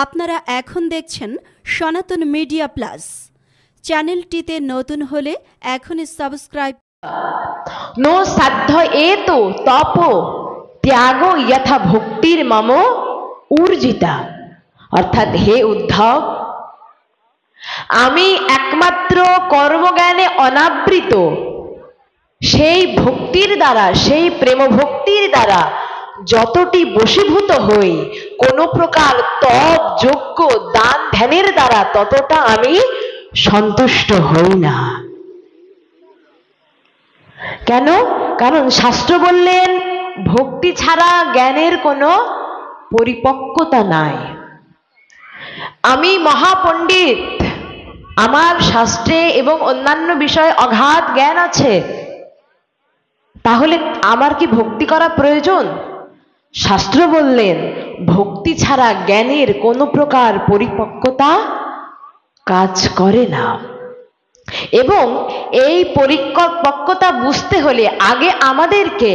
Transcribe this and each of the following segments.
আপনারা এখন দেখছেন সনাতন মিডিয়া প্লাস। চ্যানেলটিতে নতুন হলে এখনই সাবস্ক্রাইব। नो साध्य एतो तपो त्यागो यथा भक्तिर मम ऊर्जिता। अर्थात हे उद्धव, आमी एकमात्र कर्मज्ञाने अनावृत সেই ভক্তির দ্বারা, সেই প্রেম ভক্তির দ্বারা যতটি বশীভূত হই, কোন প্রকার তপ যজ্ঞ দান ধ্যানের দ্বারা ততটা আমি সন্তুষ্ট হই না। কেন? কারণ শাস্ত্র বললেন ভক্তি ছাড়া জ্ঞানের কোনো পরিপক্কতা নাই। আমি মহাপণ্ডিত, আমার শাস্ত্রে এবং অন্যান্য বিষয়ে অগাধ জ্ঞান আছে, তাহলে আমার কি ভক্তি করা প্রয়োজন? শাস্ত্র বললেন ভক্তি ছাড়া জ্ঞানের কোনো প্রকার পরিপক্কতা কাজ করে না। এবং এই পরিপক্কতা বুঝতে হলে আগে আমাদেরকে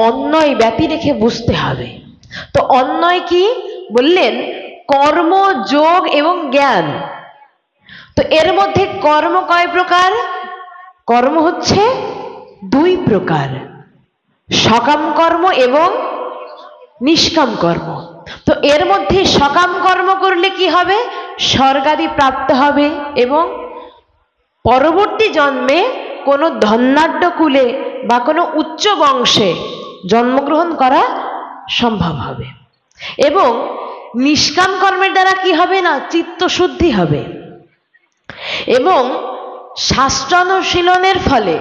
অন্যয় ব্যাপী রেখে বুঝতে হবে। তো অন্যয় কি বললেন? কর্ম, যোগ এবং জ্ঞান। তো এর মধ্যে কর্ম কয় প্রকার? কর্ম হচ্ছে দুই প্রকার, সকাম কর্ম এবং নিষ্কাম কর্ম। তো এর মধ্যে সকাম কর্ম করলে কি হবে? স্বর্গাদি প্রাপ্ত হবে এবং পরবর্তী জন্মে কোনো ধন্যাঢ্য কুলে বা কোনো উচ্চ বংশে জন্মগ্রহণ করা সম্ভব হবে। এবং নিষ্কাম কর্মের দ্বারা কি হবে না? চিত্তশুদ্ধি হবে। এবং শাস্ত্রানুশীলনের ফলে,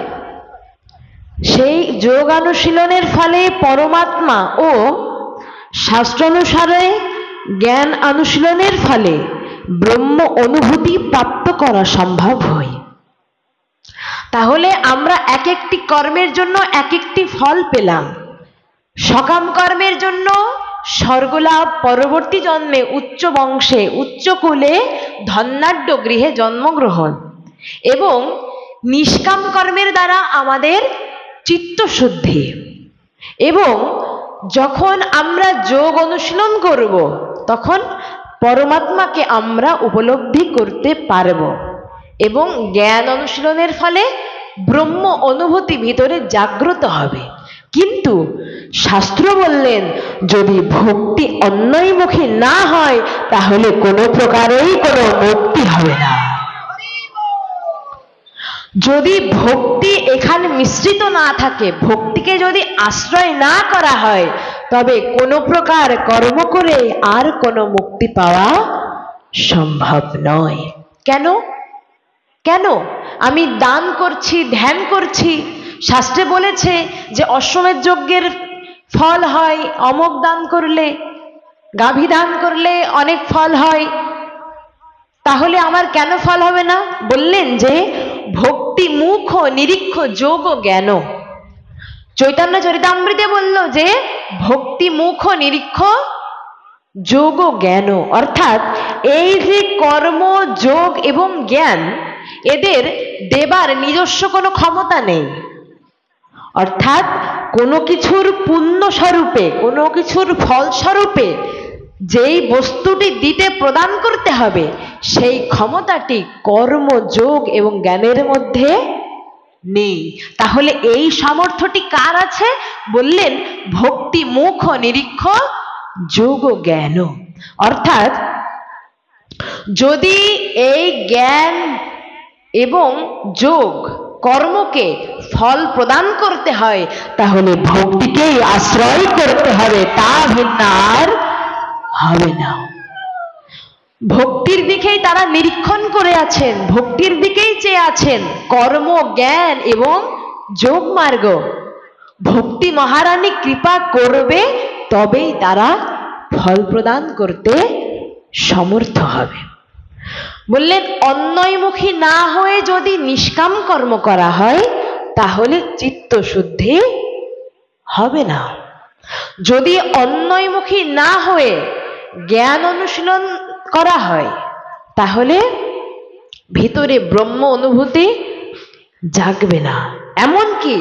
সেই যোগানুশীলনের ফলে পরমাত্মা ও শাস্ত্রানুসারে জ্ঞান অনুশীলনের ফলে ব্রহ্ম অনুভূতি প্রাপ্ত করা সম্ভব হয়। তাহলে আমরা এক একটি কর্মের জন্য এক একটি ফল পেলাম। সকাম কর্মের জন্য স্বর্গলাভ, পরবর্তী জন্মে উচ্চ বংশে উচ্চ কুলে ধন্যাঢ্য গৃহে জন্মগ্রহণ। এবং নিষ্কাম কর্মের দ্বারা আমাদের চিত্তশুদ্ধি। এবং যখন আমরা যোগ অনুশীলন করব তখন পরমাত্মাকে আমরা উপলব্ধি করতে পারব এবং জ্ঞান অনুশীলনের ফলে ব্রহ্ম অনুভূতি ভিতরে জাগ্রত হবে। কিন্তু শাস্ত্র বললেন যদি ভক্তি অন্যয়মুখী না হয় তাহলে কোনো প্রকারেই কোনো মুক্তি হবে না। যদি ভক্তি এখানে মিশ্রিত না থাকে, ভক্তিকে যদি আশ্রয় না করা হয়, তবে কোনো প্রকার কর্ম করে আর কোনো মুক্তি পাওয়া সম্ভব নয়। কেন? কেন? আমি দান করছি, ধ্যান করছি, শাস্ত্রে বলেছে যে অশ্বমেধ যজ্ঞের ফল হয় অমুক দান করলে, গাভী দান করলে অনেক ফল হয়, তাহলে আমার কেন ফল হবে না? বললেন যে ভক্তি মুখ নিরীক্ষ যোগ জ্ঞান। চৈতন্য চরিতামৃতে বলল যে ভক্তি মুখ নিরীক্ষ যোগ জ্ঞান। অর্থাৎ এই যে কর্ম, যোগ এবং জ্ঞান, এদের দেবার নিজস্ব কোনো ক্ষমতা নেই। অর্থাৎ কোনো কিছুর পুণ্য স্বরূপে, কোনো কিছুর ফল স্বরূপে যেই বস্তুটি দিতে প্রদান করতে হবে, সেই ক্ষমতাটি কর্ম, যোগ এবং জ্ঞানের মধ্যে নেই। তাহলে এই সামর্থ্যটি কার আছে? বললেন ভক্তি মুখ নিরীক্ষ যোগ জ্ঞান। অর্থাৎ যদি এই জ্ঞান এবং যোগ কর্মকে ফল প্রদান করতে হয় তাহলে ভক্তিকেই আশ্রয় করতে হবে, তা ভিন্ন আর হবে না। ভক্তির দিকেই তারা নিরীক্ষণ করে আছেন, ভক্তির দিকেই চেয়ে আছেন। কর্ম, জ্ঞান এবং যোগ মার্গ ভক্তি মহারানী কৃপা করবে, তবেই তারা ফল প্রদান করতে সমর্থ হবে। বললেন অন্যয়মুখী না হয়ে যদি নিষ্কাম কর্ম করা হয় তাহলে চিত্তশুদ্ধি হবে না। যদি অন্যয়মুখী না হয়ে জ্ঞান অনুশীলন করা হয় তাহলে ভিতরে ব্রহ্ম অনুভূতি জাগবে না। এমনকি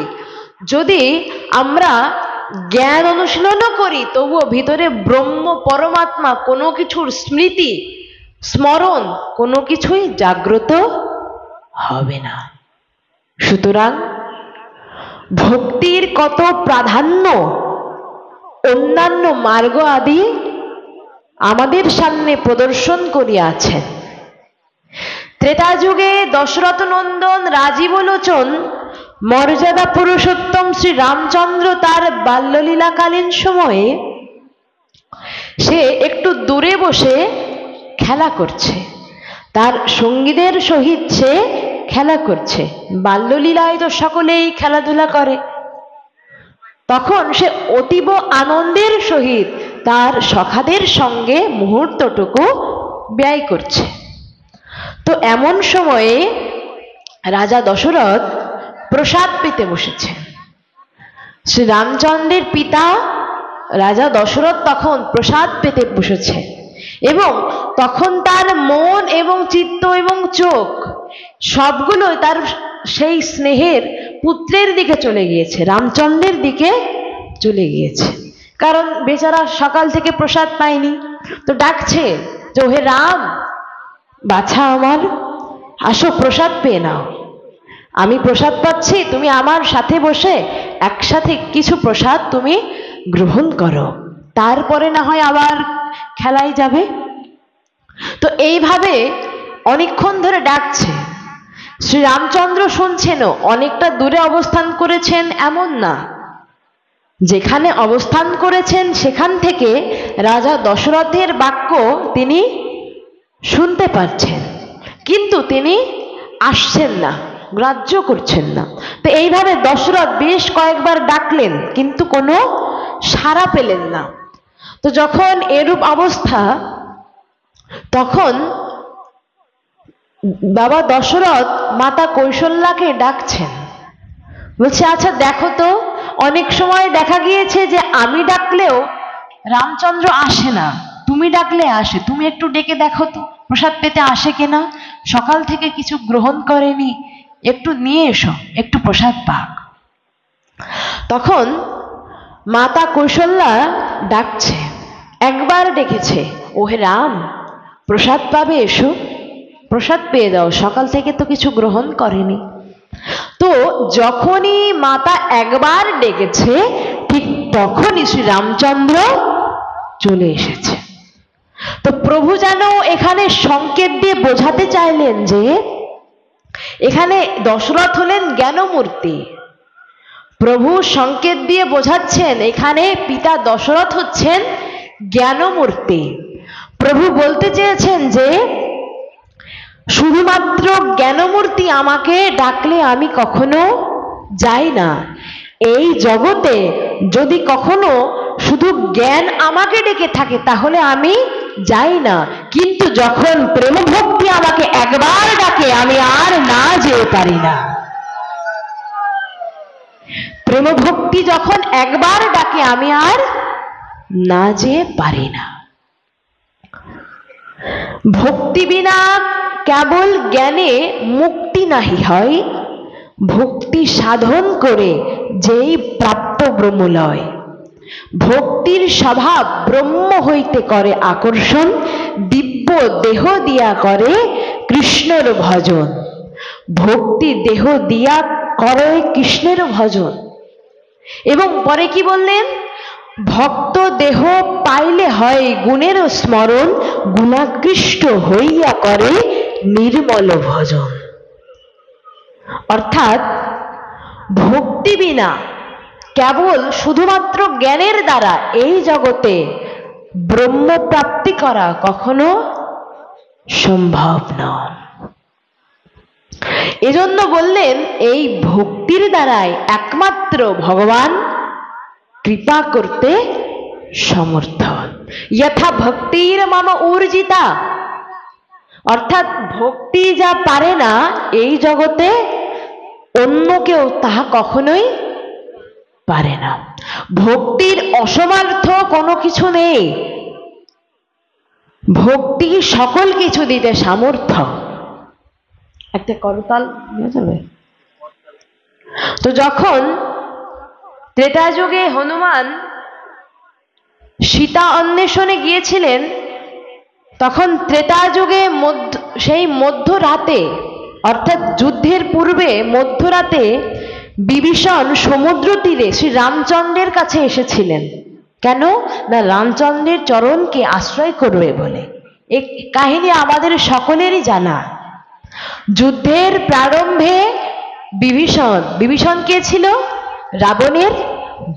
যদি আমরা জ্ঞান অনুশীলনও করি, তবুও ভিতরে ব্রহ্ম পরমাত্মা কোনো কিছুর স্মৃতি স্মরণ কোনো কিছুই জাগ্রত হবে না। সুতরাং ভক্তির কত প্রাধান্য অন্যান্য মার্গ আদি আমাদের সামনে প্রদর্শন করিয়াছেন। ত্রেতা যুগে দশরথ নন্দন রাজীব লোচন মর্যাদা পুরুষোত্তম শ্রী রামচন্দ্র তার বাল্যলীলাকালীন সময়ে সে একটু দূরে বসে খেলা করছে, তার সঙ্গীদের সহিত সে খেলা করছে। বাল্যলীলায় তো সকলেই খেলাধুলা করে। তখন সে অতীব আনন্দের সহিত তার সখাদের সঙ্গে মুহূর্তটুকু ব্যয় করছে। তো এমন সময়ে রাজা দশরথ প্রসাদ পেতে বসেছেন। শ্রী রামচন্দ্রের পিতা রাজা দশরথ তখন প্রসাদ পেতে বসেছে এবং তখন তার মন এবং চিত্ত এবং চোখ সবগুলো তার সেই স্নেহের পুত্রের দিকে চলে গিয়েছে, রামচন্দ্রের দিকে চলে গিয়েছে। কারণ বেচারা সকাল থেকে প্রসাদ পায়নি, তো ডাকছে যে হে রাম, বাছা আমার, আসো প্রসাদ পেয়ে নাও। আমি প্রসাদ পাচ্ছি, তুমি আমার সাথে বসে একসাথে কিছু প্রসাদ তুমি গ্রহণ করো, তারপরে না হয় আবার খেলায় যাবে। তো এইভাবে অনেকক্ষণ ধরে ডাকছে। শ্রী রামচন্দ্র শুনছেনও, অনেকটা দূরে অবস্থান করেছেন এমন না, যেখানে অবস্থান করেছেন সেখান থেকে রাজা দশরথের বাক্য তিনি শুনতে পাচ্ছেন, কিন্তু তিনি আসছেন না, গ্রাহ্য করছেন না। তো এইভাবে দশরথ বেশ কয়েকবার ডাকলেন, কিন্তু কোনো সাড়া পেলেন না। তো যখন এরূপ অবস্থা, তখন বাবা দশরথ মাতা কৌশল্যাকে ডাকছেন, বলছে আচ্ছা দেখো তো, অনেক সময় দেখা গিয়েছে যে আমি ডাকলেও রামচন্দ্র আসে না, তুমি ডাকলে আসে, তুমি একটু ডেকে দেখো তো প্রসাদ পেতে আসে কিনা, সকাল থেকে কিছু গ্রহণ করেনি, একটু নিয়ে এসো, একটু প্রসাদ পাক। তখন মাতা কৌশল্যা ডাকছে, একবার ডেকেছে, ওহে রাম, প্রসাদ পাবে, এসো প্রসাদ পেয়ে দাও, সকাল থেকে তো কিছু গ্রহণ করেনি। তো যখনই মাতা একবার ডেকেছে, ঠিক তখনই শ্রী রামচন্দ্র চলে এসেছে। তো প্রভু যেন এখানে সংকেত দিয়ে বোঝাতে চাইলেন যে এখানে দশরথ হলেন জ্ঞানমূর্তি। প্রভু সংকেত দিয়ে বোঝাচ্ছেন এখানে পিতা দশরথ হচ্ছেন জ্ঞানমূর্তি। প্রভু বলতে চেয়েছেন যে শুধুমাত্র জ্ঞানমূর্তি আমাকে ডাকলে আমি কখনো যাই না। এই জগতে যদি কখনো শুধু জ্ঞান আমাকে ডেকে থাকে তাহলে আমি যাই না, কিন্তু যখন প্রেম ভক্তি আমাকে একবার ডাকে আমি আর না যেতে পারি না। প্রেম ভক্তি যখন একবার ডাকে আমি আর না যেতে পারি না। ভক্তি বিনা কেবল জ্ঞানে মুক্তি নাহি হয়, ভক্তি সাধন করে যেই প্রাপ্ত ব্রহ্মলয়। ভক্তির স্বভাব ব্রহ্ম হইতে করে আকর্ষণ, দিব্য দেহ দিয়া করে কৃষ্ণের ভজন। ভক্তি দেহ দিয়া করে কৃষ্ণের ভজন। এবং পরে কি বললেন, ভক্ত দেহ পাইলে হয় গুণের স্মরণ, গুণাকৃষ্ট হইয়া করে নির্মল ভজন। অর্থাৎ ভক্তি বিনা কেবল শুধুমাত্র জ্ঞানের দ্বারা এই জগতে ব্রহ্মপ্রাপ্তি করা কখনো সম্ভব নয়। এজন্য বললেন এই ভক্তির দ্বারাই একমাত্র ভগবান কৃপা করতে সমর্থ। যথা ভক্তির মম ঊর্জিতা, অর্থাৎ ভক্তি যা পারে না এই জগতে অন্য কেউ তাহা কখনোই পারে না। ভক্তির অসমার্থ কোনো কিছু নেই, ভক্তি সকল কিছু দিতে সামর্থ্য। একটা করতাল নিয়ে যাবে। তো যখন ত্রেতা যুগে হনুমান সীতা অন্বেষণে গিয়েছিলেন, তখন ত্রেতা যুগে সেই মধ্যরাতে অর্থাৎ যুদ্ধের পূর্বে মধ্যরাতে বিভীষণ সমুদ্র তীরে শ্রী রামচন্দ্রের কাছে এসেছিলেন। কেন না রামচন্দ্রের চরণকে আশ্রয় করবে বলে। এই কাহিনী আমাদের সকলেরই জানা। যুদ্ধের প্রারম্ভে বিভীষণ কে ছিল? রাবণের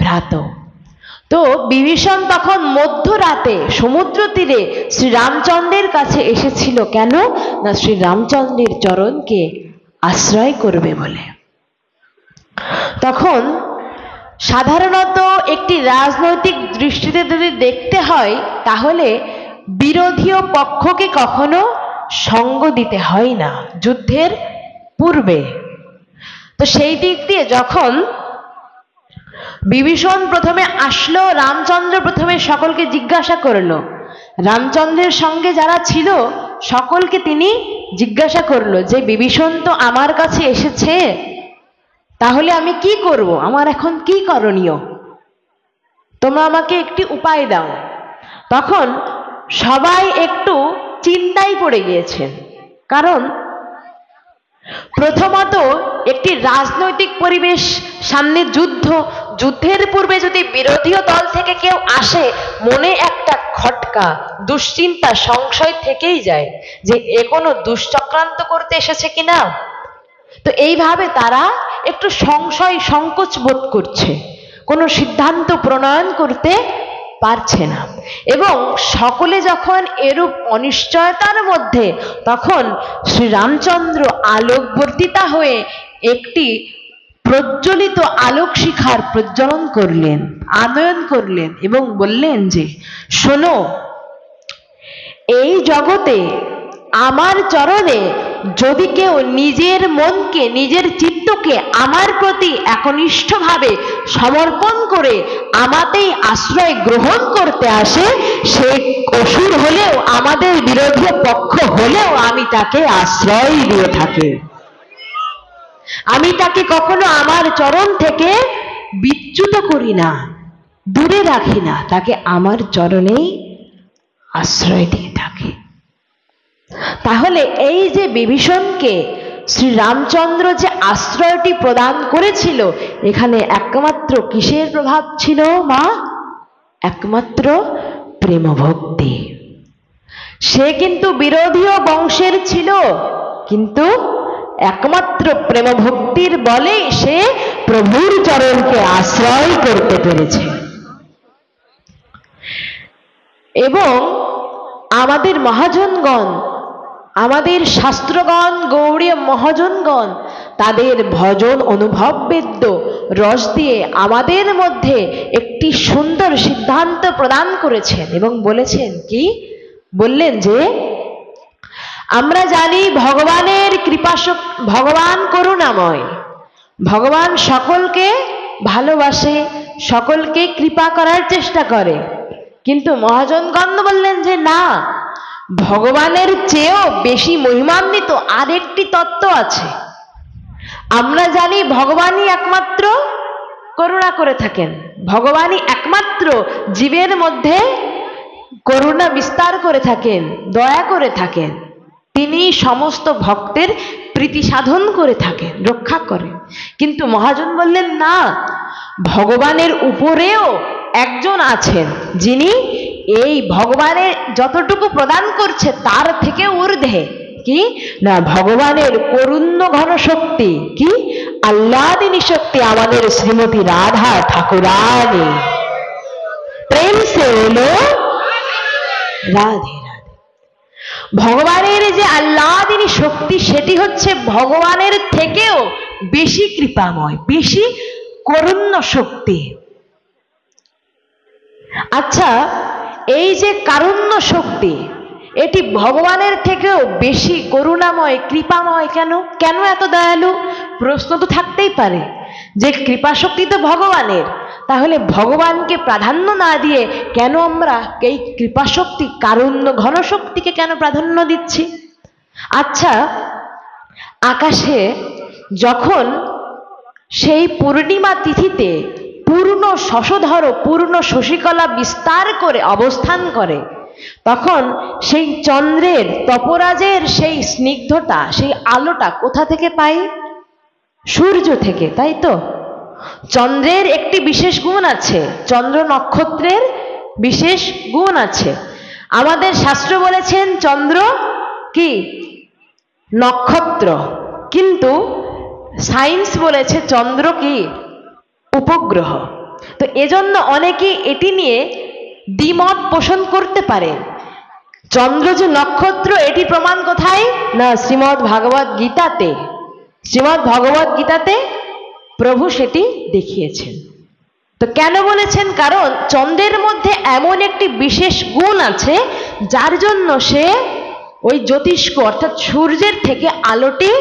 ভ্রাত। তো বিভীষণ তখন মধ্যরাতে সমুদ্র তীরে শ্রী রামচন্দ্রের কাছে এসেছিল। কেন না শ্রী রামচন্দ্রের চরণকে আশ্রয় করবে বলে। তখন সাধারণত একটি রাজনৈতিক দৃষ্টিতে যদি দেখতে হয় তাহলে বিরোধী পক্ষকে কখনো সঙ্গ দিতে হয় না যুদ্ধের পূর্বে। তো সেই দিক দিয়ে যখন বিভীষণ প্রথমে আসলো, রামচন্দ্র প্রথমে সকলকে জিজ্ঞাসা করলো, রামচন্দ্রের সঙ্গে যারা ছিল সকলকে তিনি জিজ্ঞাসা করলো যে বিভীষণ তো আমার কাছে এসেছে, তাহলে আমি কি করব, আমার এখন কি করণীয়, তোমরা আমাকে একটি উপায় দাও। তখন সবাই একটু চিন্তায় পড়ে গিয়েছেন। কারণ প্রথমত একটি রাজনৈতিক পরিবেশ, সামনে যুদ্ধের পূর্বে যদি বিরোধী দল থেকে কেউ আসে, মনে একটা খটকা, দুশ্চিন্তা, সংশয় থেকেই যায় যে এ কোনো দুশ্চক্রান্ত করতে এসেছে কিনা। তো এইভাবে তারা একটু সংকোচ বোধ করছে, কোনো সিদ্ধান্ত প্রণয়ন করতে পারছে না। এবং সকলে যখন এরূপ অনিশ্চয়তার মধ্যে, তখন শ্রী রামচন্দ্র আলোকবর্তিতা হয়ে একটি প্রজ্বলিত আলোক শিখার প্রজ্বলন করলেন, আনয়ন করলেন এবং বললেন যে শোনো, এই জগতে আমার চরণে যদি কেউ নিজের মনকে, নিজের চিত্তকে আমার প্রতি একনিষ্ঠভাবে সমর্পণ করে আমাতেই আশ্রয় গ্রহণ করতে আসে, সে অসুর হলেও, আমাদের বিরোধী পক্ষ হলেও আমি তাকে আশ্রয় দিয়ে থাকি। আমি তাকে কখনো আমার চরণ থেকে বিচ্যুত করি না, দূরে রাখি না, তাকে আমার চরণেই আশ্রয় দিয়ে থাকি। তাহলে এই যে বিভীষণকে শ্রী রামচন্দ্র যে আশ্রয়টি প্রদান করেছিল, এখানে একমাত্র কিসের প্রভাব ছিল মা? একমাত্র প্রেম ভক্তি। সে কিন্তু বিরোধী বংশের ছিল, কিন্তু একমাত্র প্রেম ভক্তির বলেই সে প্রভুর চরণকে আশ্রয় করতে পেরেছে। এবং আমাদের মহাজনগণ, আমাদের শাস্ত্রগণ, গৌড়ীয় মহাজনগণ তাদের ভজন অনুভব বেদ্য রস দিয়ে আমাদের মধ্যে একটি সুন্দর সিদ্ধান্ত প্রদান করেছেন এবং বলেছেন কি? বললেন যে আমরা জানি ভগবানের কৃপা, ভগবান করুণাময়, ভগবান সকলকে ভালোবাসে, সকলকে কৃপা করার চেষ্টা করে। কিন্তু মহাজনগণ বললেন যে না, ভগবানের চেয়েও বেশি মহিমান্বিত আরেকটি তত্ত্ব আছে। আমরা জানি ভগবানই একমাত্র করুণা করে থাকেন, ভগবানই একমাত্র জীবের মধ্যে করুণা বিস্তার করে থাকেন, দয়া করে থাকেন। তিনি সমস্ত ভক্তের প্রীতি সাধন করে থাকেন, রক্ষা করেন। কিন্তু মহাজন বললেন না, ভগবানের উপরেও একজন আছেন যিনি এই ভগবানের যতটুকু প্রদান করছে তার থেকে ঊর্ধ্বে। কি না, ভগবানের করুণ্য ঘন শক্তি, কি আহ্লাদিনী শক্তি আমাদের শ্রীমতী রাধা ঠাকুরানী। প্রেম সে হলো রাধে রাধে। ভগবানের যে আহ্লাদিনী শক্তি, সেটি হচ্ছে ভগবানের থেকেও বেশি কৃপাময়, বেশি করুণ্য শক্তি। আচ্ছা, এই যে কারুণ্য শক্তি, এটি ভগবানের থেকেও বেশি করুণাময়, কৃপাময় কেন? কেন এত দয়ালু? প্রশ্ন তো থাকতেই পারে যে কৃপা শক্তি তো ভগবানের, তাহলে ভগবানকে প্রাধান্য না দিয়ে কেন আমরা এই কৃপা শক্তি, কারুণ্য ঘন শক্তিকে কেন প্রাধান্য দিচ্ছি? আচ্ছা, আকাশে যখন সেই পূর্ণিমা তিথিতে পূর্ণ শশধর পূর্ণ শশীকলা বিস্তার করে অবস্থান করে, তখন সেই চন্দ্রের তপরাজের সেই স্নিগ্ধতা, সেই আলোটা কোথা থেকে পাই? সূর্য থেকে, তাই তো? চন্দ্রের একটি বিশেষ গুণ আছে, চন্দ্র নক্ষত্রের বিশেষ গুণ আছে। আমাদের শাস্ত্র বলেছেন চন্দ্র কি? নক্ষত্র। কিন্তু সায়েন্স বলেছে চন্দ্র কি? উপগ্রহ। তো এজন্য অনেকে এটি নিয়ে দ্বিমত পোষণ করতে পারে। চন্দ্র যে নক্ষত্র, এটি প্রমাণ কোথায়? না, শ্রীমদ্ ভাগবত গীতাতে। শ্রীমদ্ ভগবত গীতাতে প্রভু সেটি দেখিয়েছেন। তো কেন বলেছেন? কারণ চন্দ্রের মধ্যে এমন একটি বিশেষ গুণ আছে যার জন্য সে ওই জ্যোতিষ্ক অর্থাৎ সূর্যের থেকে আলোটি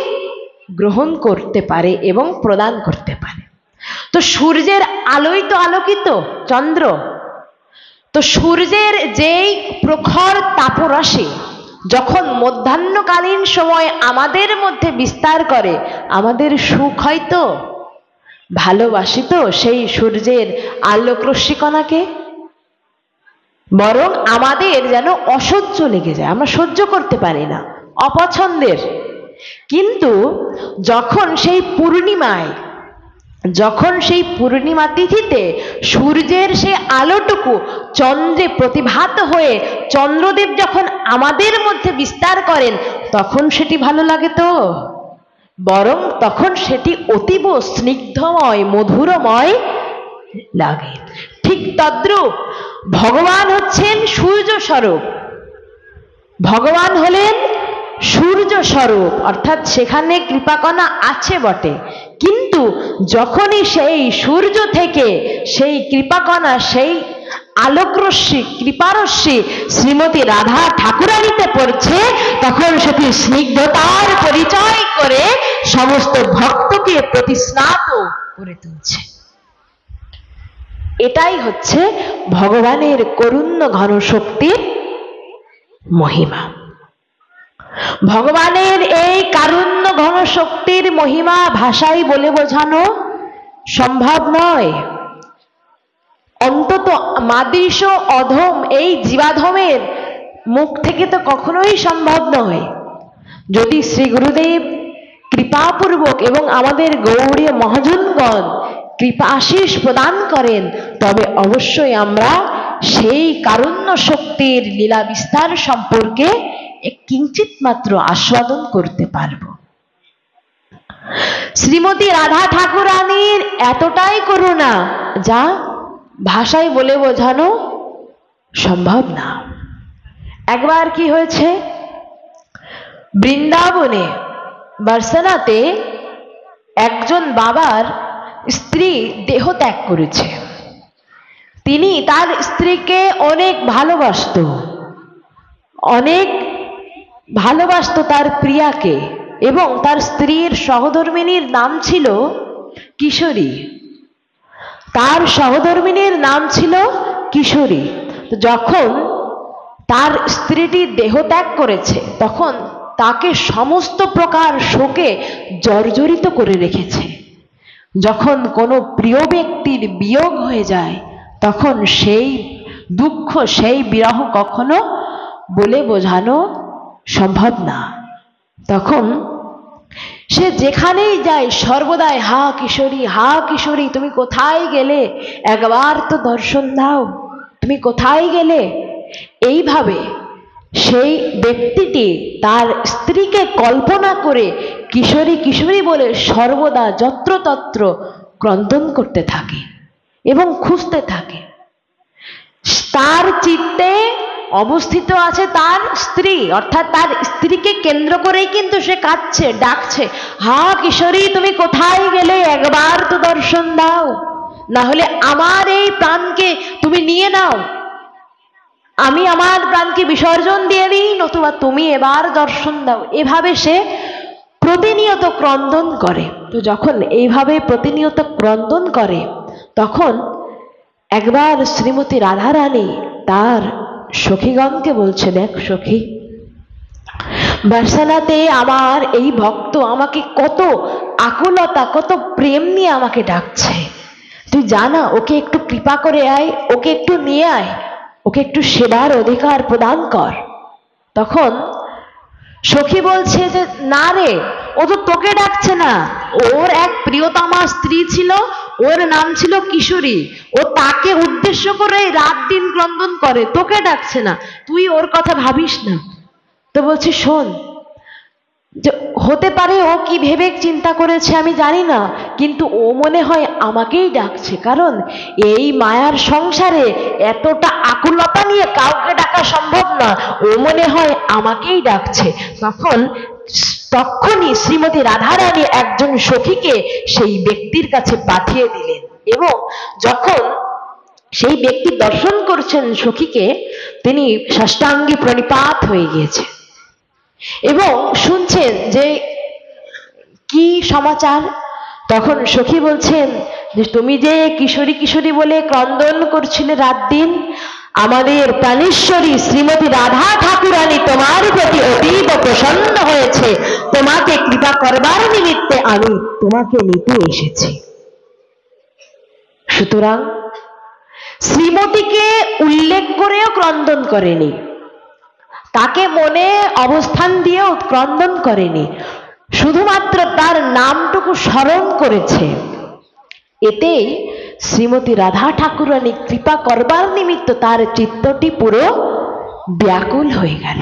গ্রহণ করতে পারে এবং প্রদান করতে পারে। তো সূর্যের আলোই তো আলোকিত চন্দ্র। তো সূর্যের যেই প্রখর তাপরাশি যখন মধ্যাহ্নকালীন সময় আমাদের মধ্যে বিস্তার করে, আমাদের সুখ হয় তো, ভালোবাসি তো সেই সূর্যের আলোক রশ্মিকণাকে, বরং আমাদের যেন অসহ্য লেগে যায়, আমরা সহ্য করতে পারি না, অপছন্দের। কিন্তু যখন সেই পূর্ণিমায়, যখন সেই পূর্ণিমা তিথিতে সূর্যের সেই আলোটুকু চন্দ্রে প্রতিভাত হয়ে চন্দ্রদেব যখন আমাদের মধ্যে বিস্তার করেন, তখন সেটি ভালো লাগে তো, বরং তখন সেটি অতীব স্নিগ্ধময় মধুরময় লাগে। ঠিক তদ্রূপ ভগবান হচ্ছেন সূর্য স্বরূপ। ভগবান হলেন সূর্য স্বরূপ, অর্থাৎ সেখানে কৃপাকণা আছে বটে, কিন্তু যখনই সেই সূর্য থেকে সেই কৃপাকণা, সেই আলোকরশ্মি, কৃপারশ্মি শ্রীমতী রাধা ঠাকুরানীতে পড়ছে, তখন সেটি স্নিগ্ধতার পরিচয় করে সমস্ত ভক্তকে প্রতিস্নাত করে তুলছে। এটাই হচ্ছে ভগবানের করুণ্য ঘন শক্তির মহিমা। ভগবানের এই কারুণ্য ঘন শক্তির মহিমা ভাষায় বলে বোঝানো সম্ভব নয়। অন্তত মাদৃশ অধম এই জীবাধমের মুখ থেকে তো কখনোই সম্ভব নয়। যদি শ্রী গুরুদেব কৃপাপূর্বক এবং আমাদের গৌড়ীয় মহাজনগণ কৃপা আশীষ প্রদান করেন, তবে অবশ্যই আমরা সেই কারুণ্য শক্তির লীলা বিস্তার সম্পর্কে কিঞ্চিত মাত্র আস্বাদন করতে পারব। শ্রীমতী রাধা ঠাকুরানীর এতটাই করুণা যা ভাষায় বলে বোঝানো সম্ভব না। একবার কি হয়েছে, বৃন্দাবনে বার্সানাতে একজন বাবার স্ত্রী দেহ ত্যাগ করেছে। তিনি তার স্ত্রীকে অনেক ভালোবাসতো, অনেক ভালোবাসতো তার প্রিয়াকে, এবং তার স্ত্রীর সহধর্মিণীর নাম ছিল কিশোরী। তার সহধর্মিণীর নাম ছিল কিশোরী। তো যখন তার স্ত্রীটি দেহত্যাগ করেছে, তখন তাকে সমস্ত প্রকার শোকে জর্জরিত করে রেখেছে। যখন কোনো প্রিয় ব্যক্তির বিয়োগ হয়ে যায়, তখন সেই দুঃখ, সেই বিরহ কখনো বলে বোঝানো সম্ভব না। তখন সে যেখানেই যায় সর্বদাই হা কিশোরী, হা কিশোরী, তুমি কোথায় গেলে, একবার তো দর্শন দাও, তুমি কোথায় গেলে। এইভাবে সেই ব্যক্তিটি তার স্ত্রীকে কল্পনা করে কিশোরী কিশোরী বলে সর্বদা যত্রতত্র ক্রন্দন করতে থাকে এবং খুঁজতে থাকে। তার চিত্তে অবস্থিত আছে তার স্ত্রী, অর্থাৎ তার স্ত্রীকে কেন্দ্র করেই কিন্তু সে কাঁদছে, ডাকছে, হা কিশোরী, তুমি কোথায় গেলে, একবার তো দর্শন দাও, না হলে আমার এই প্রাণকে তুমি নিয়ে নাও, আমি আমার প্রাণকে বিসর্জন দিয়ে দিই, নতুবা তুমি এবার দর্শন দাও। এভাবে সে প্রতিনিয়ত ক্রন্দন করে। তো যখন এইভাবে প্রতিনিয়ত ক্রন্দন করে, তখন একবার শ্রীমতী রাধারানী তার সখীগণকে বলছে, দেখ সখী, বার্সানাতে আমার এই ভক্ত আমাকে কত আকুলতা, কত প্রেম নিয়ে আমাকে ডাকছে, তুই জানা, ওকে একটু কৃপা করে আয়, ওকে একটু নিয়ে আয়, ওকে একটু সেবার অধিকার প্রদান কর। তখন সখী বলছে যে না রে, ও তো তোকে ডাকছে না, ওর এক প্রিয়তমা স্ত্রী ছিল, ওর নাম ছিল কিশোরী, ও তাকে উদ্দেশ্য করে রাত দিন ক্রন্দন করে, তোকে ডাকছে না, তুই ওর কথা ভাবিস না। তো বলছে শোন, যে হতে পারে ও কি ভেবে চিন্তা করেছে আমি জানি না, কিন্তু ও মনে হয় আমাকেই ডাকছে, কারণ এই মায়ার সংসারে এতটা আকুলতা নিয়ে কাউকে ডাকা সম্ভব না, ও মনে হয় আমাকেই ডাকছে। তখনই শ্রীমতী রাধারানী একজন সখীকে সেই ব্যক্তির কাছে পাঠিয়ে দিলেন, এবং যখন সেই ব্যক্তি দর্শন করছেন সখীকে, তিনি সাষ্টাঙ্গে প্রণিপাত হয়ে গিয়েছে এবং শুনছেন যে কি সমাচার। তখন সখী বলছেন যে তুমি যে কিশোরী কিশোরী বলে ক্রন্দন করছিলে রাত দিন, আমাদের প্রাণেশ্বরী শ্রীমতী রাধা ঠাকুরানী তোমার প্রতি অতীব প্রসন্ন হয়েছে, তোমাকে কৃপা করবার নিমিত্তে আমি তোমাকে নিতে এসেছি। সুতরাং শ্রীমতীকে উল্লেখ করেও ক্রন্দন করেনি, তাকে মনে অবস্থান দিয়েও ক্রন্দন করেনি, শুধুমাত্র তার নামটুকু স্মরণ করেছে। এতেই শ্রীমতী রাধা ঠাকুরানী কৃপা করবার নিমিত্ত তার চিত্তটি পুরো ব্যাকুল হয়ে গেল।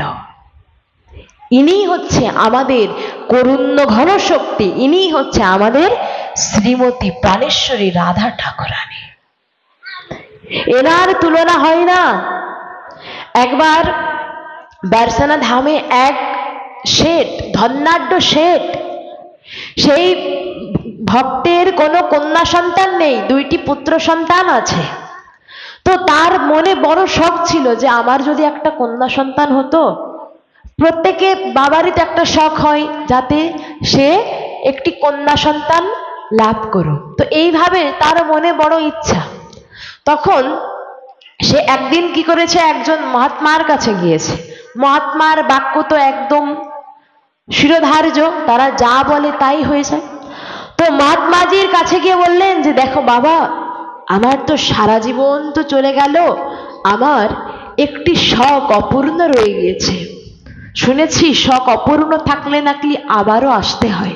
ইনি হচ্ছে আমাদের করুণ্য ঘন শক্তি, ইনি হচ্ছে আমাদের শ্রীমতী প্রাণেশ্বরী রাধা ঠাকুরানী, এনার তুলনা হয় না। একবার বারসানা ধামে এক শেঠ, ধন্যাঢ্য শেঠ, সেই ভক্তের কোনো কন্যা সন্তান নেই, দুইটি পুত্র সন্তান আছে। তো তার মনে বড় শখ ছিল যে আমার যদি একটা কন্যা সন্তান হতো। প্রত্যেকে বাবারই তো একটা শখ হয় যাতে সে একটি কন্যা সন্তান লাভ করো, তো এইভাবে তার মনে বড় ইচ্ছা। তখন সে একদিন কি করেছে, একজন মহাত্মার কাছে গিয়েছে। মহাত্মার বাক্য তো একদম শিরোধার্য, তারা যা বলে তাই হয়ে যায়। তো মহাত্মাজির কাছে গিয়ে বললেন যে দেখো বাবা, আমার তো সারা জীবন তো চলে গেল, আমার একটি শখ অপূর্ণ রয়ে গিয়েছে। শুনেছি শখ অপূর্ণ থাকলে নাকি আবারও আসতে হয়,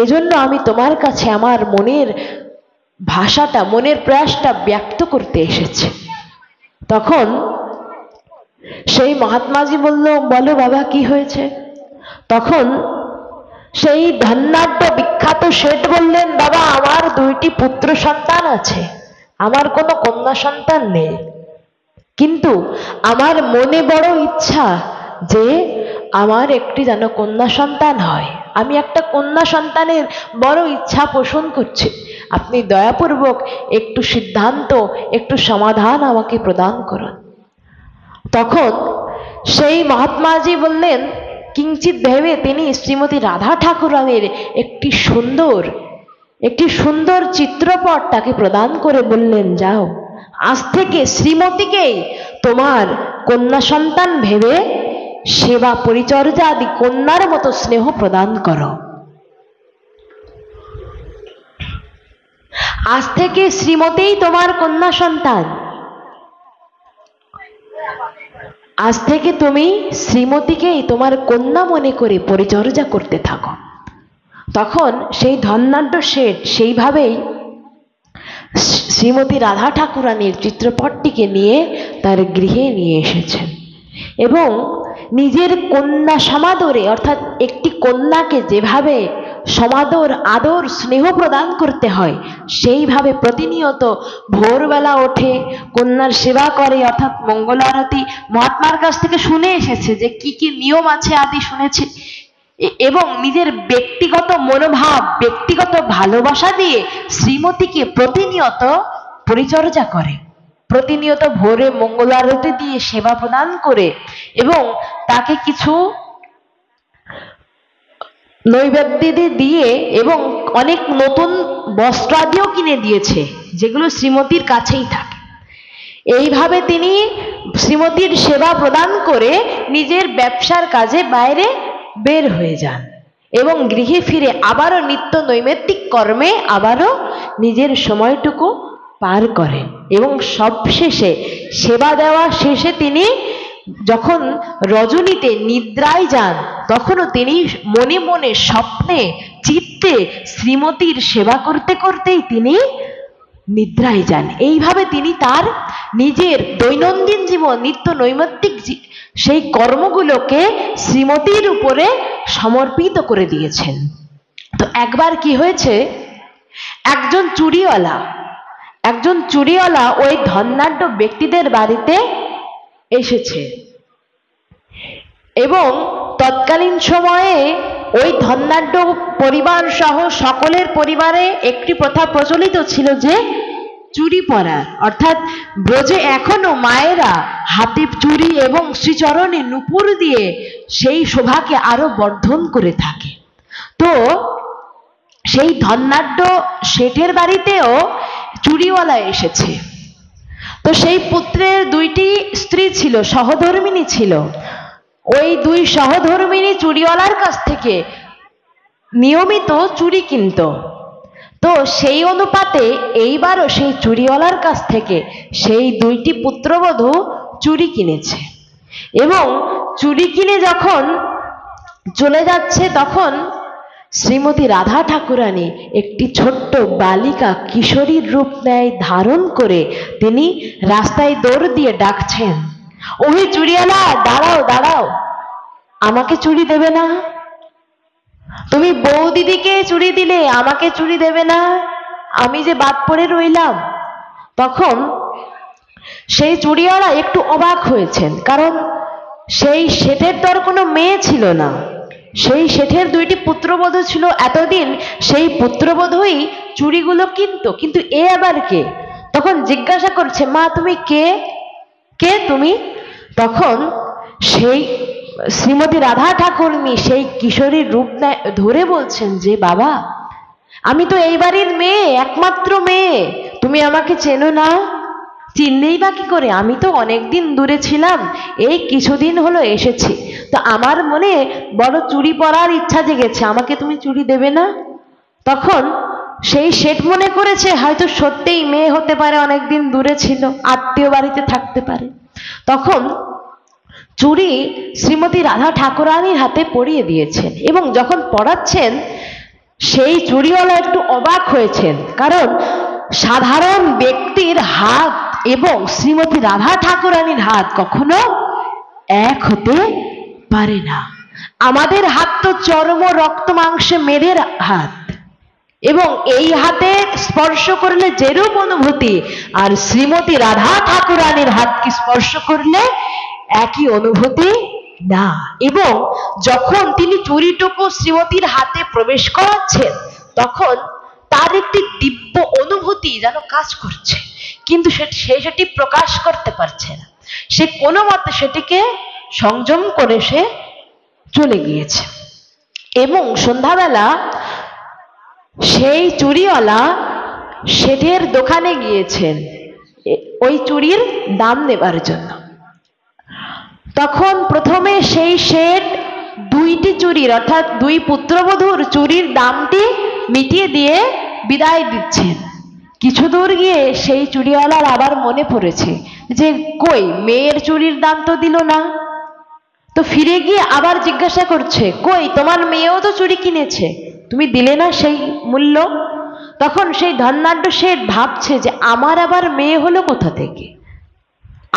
এজন্য আমি তোমার কাছে আমার মনের ভাষাটা, মনের প্রয়াসটা ব্যক্ত করতে এসেছি। তখন সেই মহাত্মাজি বলল, বলো বাবা কি হয়েছে? তখন সেই ধন্যাঢ্য বিখ্যাত শেঠ বললেন, বাবা আমার দুইটি পুত্র সন্তান আছে, আমার কোনো কন্যা সন্তান নেই, কিন্তু আমার মনে বড় ইচ্ছা যে আমার একটি যেন কন্যা সন্তান হয়, আমি একটা কন্যা সন্তানের বড় ইচ্ছা পোষণ করছি, আপনি দয়াপূর্বক একটু সিদ্ধান্ত, একটু সমাধান আমাকে প্রদান করুন। তখন সেই মহাত্মাজি বললেন, কিঞ্চিত ভেবে তিনি শ্রীমতী রাধা ঠাকুরানীর একটি সুন্দর চিত্রপট তাকে প্রদান করে বললেন, যাও আজ থেকে শ্রীমতীকেই তোমার কন্যা সন্তান ভেবে সেবা পরিচর্যা আদি কন্যার মতো স্নেহ প্রদান করো। আজ থেকে শ্রীমতীই তোমার কন্যা সন্তান, আজ থেকে তুমি শ্রীমতীকেই তোমার কন্যা মনে করে পরিচর্যা করতে থাকো। তখন সেই ধন্যাঢ্য শেঠ সেইভাবেই শ্রীমতী রাধা ঠাকুরানীর চিত্রপটটিকে নিয়ে তার গৃহে নিয়ে এসেছেন এবং নিজের কন্যা সমাদরে, অর্থাৎ একটি কন্যাকে যেভাবে সমাদর আদর স্নেহ প্রদান করতে হয় সেইভাবে প্রতিনিয়ত ভোরবেলা ওঠে কন্যার সেবা করে, অর্থাৎ মঙ্গল আরতি মহাত্মার কাছ থেকে শুনে এসেছে যে কি কি নিয়ম আছে আদি শুনেছে, এবং নিজের ব্যক্তিগত মনোভাব, ব্যক্তিগত ভালোবাসা দিয়ে শ্রীমতীকে প্রতিনিয়ত পরিচর্যা করে, প্রতিনিয়ত ভোরে মঙ্গল আরতি দিয়ে সেবা প্রদান করে এবং তাকে কিছু নৈবেদ্য দিয়ে এবং অনেক নতুন বস্ত্রাদিও কিনে দিয়েছে যেগুলো শ্রীমতীর কাছেই থাকে। এইভাবে তিনি শ্রীমতীর সেবা প্রদান করে নিজের ব্যবসার কাজে বাইরে বের হয়ে যান এবং গৃহে ফিরে আবারও নিত্য নৈমিত্তিক কর্মে আবারও নিজের সময়টুকু পার করেন এবং সবশেষে সেবা দেওয়া শেষে তিনি যখন রজনীতে নিদ্রায় যান তখনও তিনি মনে মনে স্বপ্নে চিত্তে শ্রীমতীর সেবা করতে করতেই তিনি নিদ্রায় যান। এইভাবে তিনি তার নিজের দৈনন্দিন জীবন নিত্য নৈমিত্তিক সেই কর্মগুলোকে শ্রীমতীর উপরে সমর্পিত করে দিয়েছেন। তো একবার কি হয়েছে, একজন চুরিওয়ালা ওই ধনাঢ্য ব্যক্তিদের বাড়িতে এসেছে এবং তৎকালীন সময়ে ওই ধনাঢ্য পরিবার সহ সকলের পরিবারে একটি প্রথা প্রচলিত ছিল যে চুরি পরার, অর্থাৎ ব্রজে এখনো মায়েরা হাতে চুরি এবং শ্রীচরণে নূপুর দিয়ে সেই শোভাকে আরো বর্ধন করে থাকে। তো সেই ধনাঢ্য শেঠের বাড়িতেও চুরিওয়ালা এসেছে। তো সেই পুত্রের দুইটি স্ত্রী ছিল, সহধর্মিণী ছিল। ওই দুই সহধর্মিণী চুরিওয়ালার কাছ থেকে নিয়মিত চুরি কিনত। তো সেই অনুপাতে এইবারও সেই চুরিওয়ালার কাছ থেকে সেই দুইটি পুত্রবধূ চুরি কিনেছে এবং চুরি কিনে যখন চলে যাচ্ছে তখন শ্রীমতী রাধা ঠাকুরানী একটি ছোট্ট বালিকা কিশোরীর রূপ নেয় ধারণ করে তিনি রাস্তায় দৌড় দিয়ে ডাকছেন, ওহে চুরিওয়ালা, দাঁড়াও দাঁড়াও, আমাকে চুরি দেবে না? তুমি বউ দিদিকে চুরি দিলে, আমাকে চুরি দেবে না? আমি যে বাদ পড়ে রইলাম। তখন সেই চুরিওয়ালা একটু অবাক হয়েছেন, কারণ সেই শেঠের তো আর কোনো মেয়ে ছিল না, সেই শেঠের দুইটি পুত্রবধূ ছিল। এতদিন সেই পুত্রবধূই চুরিগুলো কিনত, কিন্তু এ আবার কে? তখন জিজ্ঞাসা করছে, মা তুমি কে? কে তুমি? তখন সেই শ্রীমতী রাধা ঠাকুরনী সেই কিশোরীর রূপ ধরে বলছেন যে বাবা, আমি তো এই বাড়ির মেয়ে, একমাত্র মেয়ে, তুমি আমাকে চেনো না? চিনলেই বা কি করে? আমি তো অনেকদিন দূরে ছিলাম, এই কিছুদিন হলো এসেছি, তো আমার মনে বড় চুরি পরার ইচ্ছা জেগেছে, আমাকে তুমি চুরি দেবে না? তখন সেই শেঠ মনে করেছে হয়তো সত্যিই মেয়ে হতে পারে, অনেকদিন দূরে ছিল, আত্মীয় বাড়িতে থাকতে পারে। তখন চুরি শ্রীমতী রাধা ঠাকুরানীর হাতে পরিয়ে দিয়েছেন এবং যখন পরাচ্ছেন সেই চুরিওয়ালা একটু অবাক হয়েছেন, কারণ সাধারণ ব্যক্তির হাত এবং শ্রীমতী রাধা ঠাকুরানীর হাত কখনো এক হতে পারে না। আমাদের হাত তো চর্ম রক্ত মাংসে মেদের হাত, এবং এই হাতে স্পর্শ করলে যেরূপ অনুভূতি, আর শ্রীমতী রাধা ঠাকুরানীর হাতকে স্পর্শ করলে একই অনুভূতি না। এবং যখন তিনি চুরিটুকু শ্রীমতীর হাতে প্রবেশ করাচ্ছেন তখন তার একটি দিব্য অনুভূতি যেন কাজ করছে, কিন্তু সে সেটি প্রকাশ করতে পারছে না। সে কোনো মতে সেটিকে সংযম করে সে চলে গিয়েছে। এবং সন্ধ্যাবেলা সেই চুরিওয়ালা শেঠের দোকানে গিয়েছেন ওই চুরির দাম নেবার জন্য। তখন প্রথমে সেই শেঠ দুইটি চুরির, অর্থাৎ দুই পুত্রবধূর চুরির দামটি মিটিয়ে দিয়ে বিদায় দিচ্ছেন। কিছু দূর গিয়ে সেই চুরিওয়ালার আবার মনে পড়েছে যে কই, মেয়ের চুরির দাম তো দিল না। তো ফিরে গিয়ে আবার জিজ্ঞাসা করছে, কই তোমার মেয়েও তো চুরি কিনেছে, তুমি দিলে না সেই মূল্য? তখন সেই ধনাঢ্য শেঠ ভাবছে যে আমার আবার মেয়ে হলো কোথা থেকে,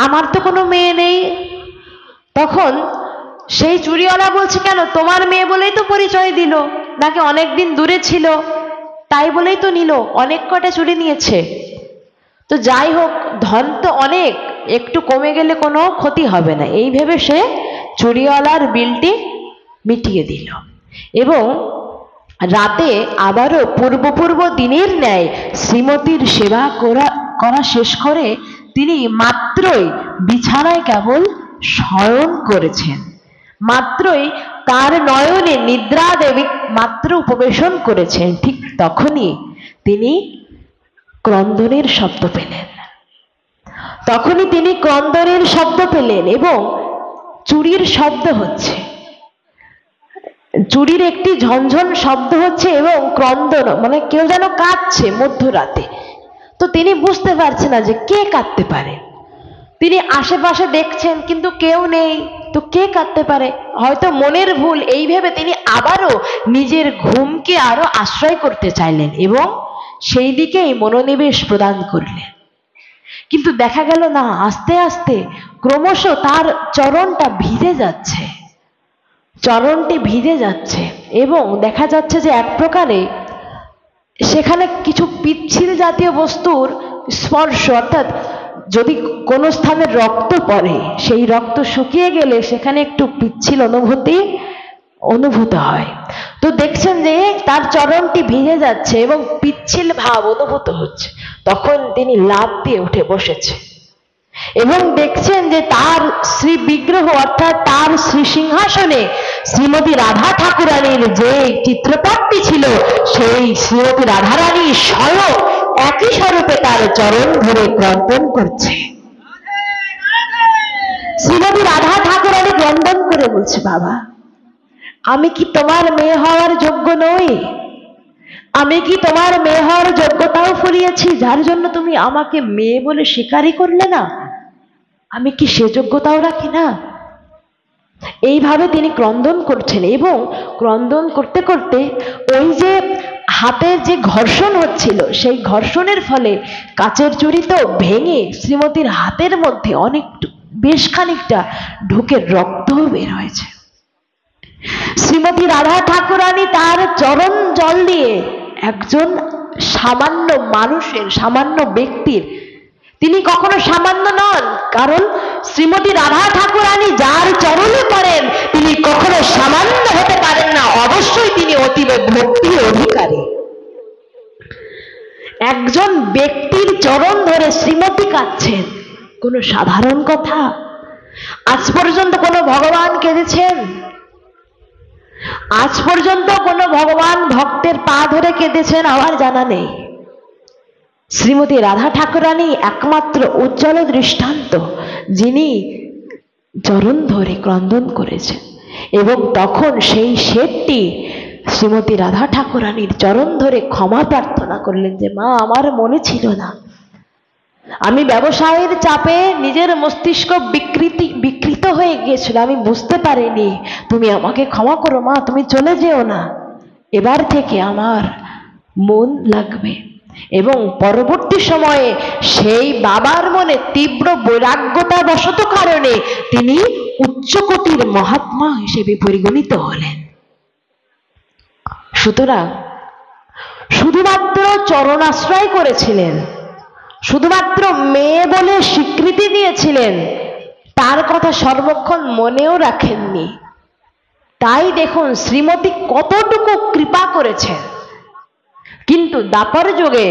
আমার তো কোনো মেয়ে নেই। তখন সেই চুরিওয়ালা বলছে, কেন, তোমার মেয়ে বলেই তো পরিচয় দিল, নাকি অনেকদিন দূরে ছিল তাই বলেই তো নিল, অনেক কটা চুরি নিয়েছে। তো যাই হোক, ধন তো অনেক, একটু কমে গেলে কোনো ক্ষতি হবে না, এই ভেবে সে চুরিওয়ালার বিলটি মিটিয়ে দিল। এবং রাতে আবারও পূর্ব দিনের ন্যায় শ্রীমতীর সেবা করা শেষ করে তিনি মাত্রই বিছানায় কেবল শয়ন করেছেন, মাত্রই তার নয়নে নিদ্রা দেবী মাত্র উপবেশন করেছেন, ঠিক তখনই তিনি ক্রন্দনের শব্দ পেলেন। এবং চুরির শব্দ হচ্ছে, চুরির একটি ঝনঝন শব্দ হচ্ছে এবং ক্রন্দন, মানে কেউ যেন কাঁদছে মধ্যরাতে। তো তিনি বুঝতে পারছেন না যে কে কাঁদতে পারে। তিনি আশেপাশে দেখছেন কিন্তু কেউ নেই, তো কে কাঁদতে পারে? হয়তো মনের ভুল, এই ভেবে তিনি আবারও নিজের ঘুমকে আরো আশ্রয় করতে চাইলেন এবং সেই দিকেই মনোনিবেশ প্রদান করলেন। কিন্তু দেখা গেল না, আস্তে আস্তে ক্রমশ তার চরণটা ভিজে যাচ্ছে, চরণটি ভিজে যাচ্ছে এবং দেখা যাচ্ছে যে এক প্রকারে সেখানে কিছু পিচ্ছিল জাতীয় বস্তুর স্পর্শ, অর্থাৎ যদি কোনো স্থানে রক্ত পড়ে সেই রক্ত শুকিয়ে গেলে সেখানে একটু পিচ্ছিল অনুভূত হয়। তো দেখছেন যে তার চরণটি ভিজে যাচ্ছে এবং পিচ্ছিল ভাব অনুভূত হচ্ছে। তখন তিনি লাফ দিয়ে উঠে বসেছে এবং দেখছেন যে তার শ্রী বিগ্রহ অর্থাৎ তার শ্রী সিংহাসনে শ্রীমতী রাধা ঠাকুরানীর যে চিত্রপটটি ছিল সেই শ্রীমতী রাধারানী স্বয়ং একই স্বরূপে তার চরণ ধরে ক্রন্দন করছে। শ্রীমতী রাধা ঠাকুরানী ক্রন্দন করে বলছে, বাবা আমি কি তোমার মেয়ে হওয়ার যোগ্য নই? আমি কি তোমার মেয়ে হওয়ার যোগ্যতাও ফুরিয়েছি যার জন্য তুমি আমাকে মেয়ে বলে স্বীকারই করলে না? আমি কি সে যোগ্যতাও রাখি না? এইভাবে তিনি ক্রন্দন করছেন এবং ক্রন্দন করতে করতে ওই যে হাতের যে ঘর্ষণ হচ্ছিল সেই ঘর্ষণের ফলে কাচের চুড়ি তো ভেঙে শ্রীমতীর হাতের মধ্যে বেশ খানিকটা ঢুকে রক্তও বের হয়েছে। শ্রীমতী রাধা ঠাকুরানী তার চরণ জল দিয়ে একজন সামান্য মানুষের, সামান্য ব্যক্তির, তিনি কখনো সামান্য নন, কারণ শ্রীমতী রাধা ঠাকুরানী যার চরণে পড়েন তিনি কখনো সামান্য হতে পারেন না, অবশ্যই তিনি অতীব ভক্তির অধিকারী। একজন ব্যক্তির চরণ ধরে শ্রীমতী কাঁদছেন, কোনো সাধারণ কথা? আজ পর্যন্ত কোনো ভগবান কেঁদেছেন? আজ পর্যন্ত কোনো ভগবান ভক্তের পা ধরে কেঁদেছেন আমার জানা নেই। শ্রীমতী রাধা ঠাকুরানী একমাত্র উজ্জ্বল দৃষ্টান্ত, যিনি চরণ ধরে ক্রন্দন করেছেন এবং তখন সেই শেঠটি শ্রীমতী রাধা ঠাকুরানীর চরণ ধরে ক্ষমা প্রার্থনা করলেন যে মা আমার মনে ছিল না, আমি ব্যবসায়ের চাপে নিজের মস্তিষ্ক বিকৃত হয়ে গিয়েছিল, আমি বুঝতে পারিনি, তুমি আমাকে ক্ষমা করো মা, তুমি চলে যেও না, এবার থেকে আমার মন লাগবে। এবং পরবর্তী সময়ে সেই বাবার মনে তীব্র বৈরাগ্যতা বশত কারণে তিনি উচ্চকোটির মহাত্মা হিসেবে পরিগণিত হলেন। সুতরাং শুধুমাত্র চরণাশ্রয় করেছিলেন, শুধুমাত্র মেয়ে বলে স্বীকৃতি দিয়েছিলেন, তার কথা সর্বক্ষণ মনেও রাখেননি। তাই দেখুন শ্রীমতী কতটুকু কৃপা করেছেন, কিন্তু দ্বাপর যুগে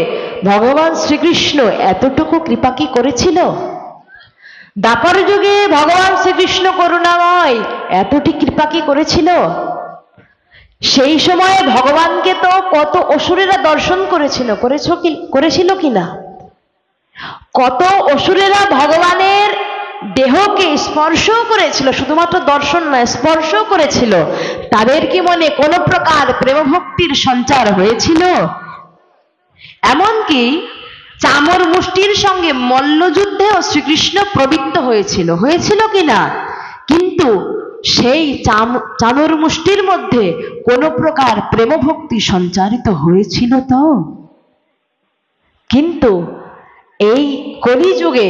ভগবান শ্রীকৃষ্ণ এতটুকু কৃপা কি করেছিল? দ্বাপর যুগে ভগবান শ্রীকৃষ্ণ করুণাময় এতটি কৃপা কি করেছিল? সেই সময়ে ভগবানকে তো কত অসুরেরা দর্শন করেছিল কিনা? কত অসুরেরা ভগবানের দেহকে স্পর্শ করেছিল, শুধুমাত্র দর্শন নয় স্পর্শ করেছিল। তাদের কি মনে কোনো প্রকার প্রেম ভক্তির সঞ্চার হয়েছিল? এমনকি চামর মুষ্টির সঙ্গে মল্লযুদ্ধেও শ্রীকৃষ্ণ প্রবৃত্ত হয়েছিল কিনা? কিন্তু সেই চামর মুষ্টির মধ্যে কোনো প্রকার প্রেম ভক্তি সঞ্চারিত হয়েছিল তো? কিন্তু এই কলিযুগে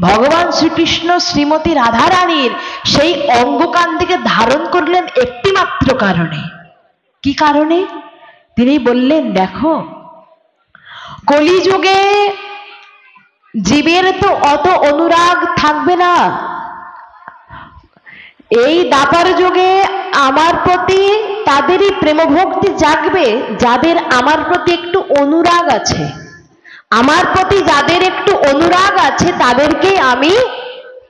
ভগবান শ্রীকৃষ্ণ শ্রীমতী রাধারানীর সেই অঙ্গকান্তিকে ধারণ করলেন একটি মাত্র কারণে। কি কারণে? তিনি বললেন, দেখো কলিযুগে জীবের তো অত অনুরাগ থাকবে না, এই দ্বাপর যুগে আমার প্রতি তাদেরই প্রেম ভক্তি জাগবে যাদের আমার প্রতি একটু অনুরাগ আছে। আমার প্রতি যাদের একটু অনুরাগ আছে তাদেরকে আমি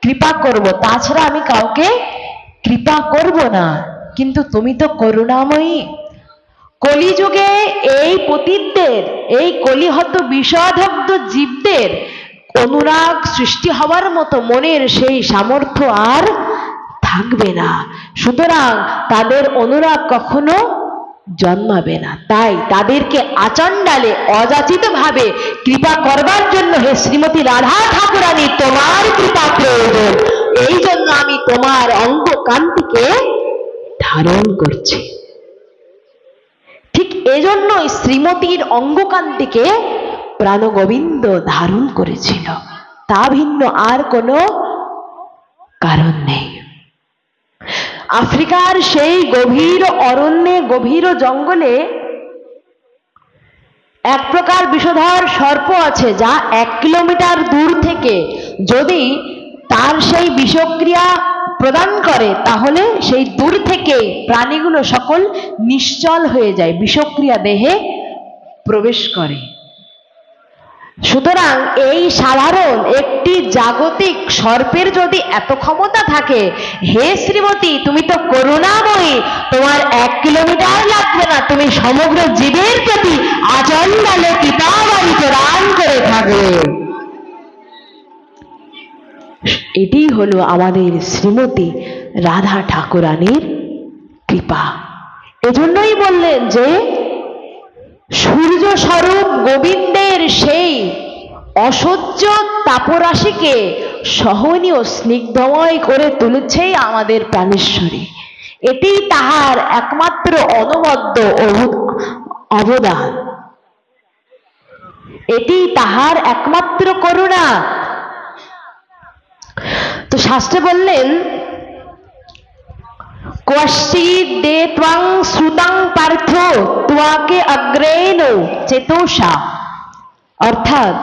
কৃপা করব, তাছাড়া আমি কাউকে কৃপা করব না। কিন্তু তুমি তো করুণাময়ী, কলিযুগে এই পতিতদের, এই কলিহত বিষাদগ্ধ জীবদের অনুরাগ সৃষ্টি হওয়ার মতো মনের সেই সামর্থ্য আর থাকবে না। সুতরাং তাদের অনুরাগ কখনো জন্মাবে না। তাই তাদেরকে আচণ্ডালে অযাচিত ভাবে কৃপা করবার জন্য হে শ্রীমতী রাধা ঠাকুরানী তোমার কৃপা প্রয়োজন, এই জন্য আমি তোমার অঙ্গ কান্তিকে ধারণ করছি। ঠিক এজন্যই শ্রীমতীর অঙ্গকান্তিকে প্রাণগোবিন্দ ধারণ করেছিল, তা ভিন্ন আর কোনো কারণ নেই। আফ্রিকার সেই গভীর অরণ্যে, গভীর জঙ্গলে এক প্রকার বিষধর সর্প আছে, যা 1 কিলোমিটার দূর থেকে যদি তার সেই বিষক্রিয়া প্রদান করে তাহলে সেই দূর থেকে প্রাণীগুলো সকল নিশ্চল হয়ে যায়, বিষক্রিয়া দেহে প্রবেশ করে। সুতরাং এই সাধারণ একটি জাগতিক সর্পের যদি এত ক্ষমতা থাকে, হে শ্রীমতী তুমি তো করুণাময়ী, তোমার 1 কিলোমিটার লাগবে না, তুমি সমগ্র জীবের প্রতি আচণ্ডালে কৃপাবাড়ি প্রদান করে থাকবে। এটি হলো আমাদের শ্রীমতী রাধা ঠাকুরানীর কৃপা। এজন্যই বললেন যে সূর্য স্বরূপ গোবিন্দের সেই অসহ্য তাপরাশিকে সহনীয় স্নিগ্ধময় করে তুলেছে আমাদের প্রাণেশ্বরী। এটি তাহার একমাত্র অনবদ্য অবদান, এটি তাহার একমাত্র করুণা। তো শাস্ত্রে বললেন ক্বচিৎ দে ত্বং শ্রুতং পার্থ ত্বাকে অগ্রেণ চেতসা, অর্থাৎ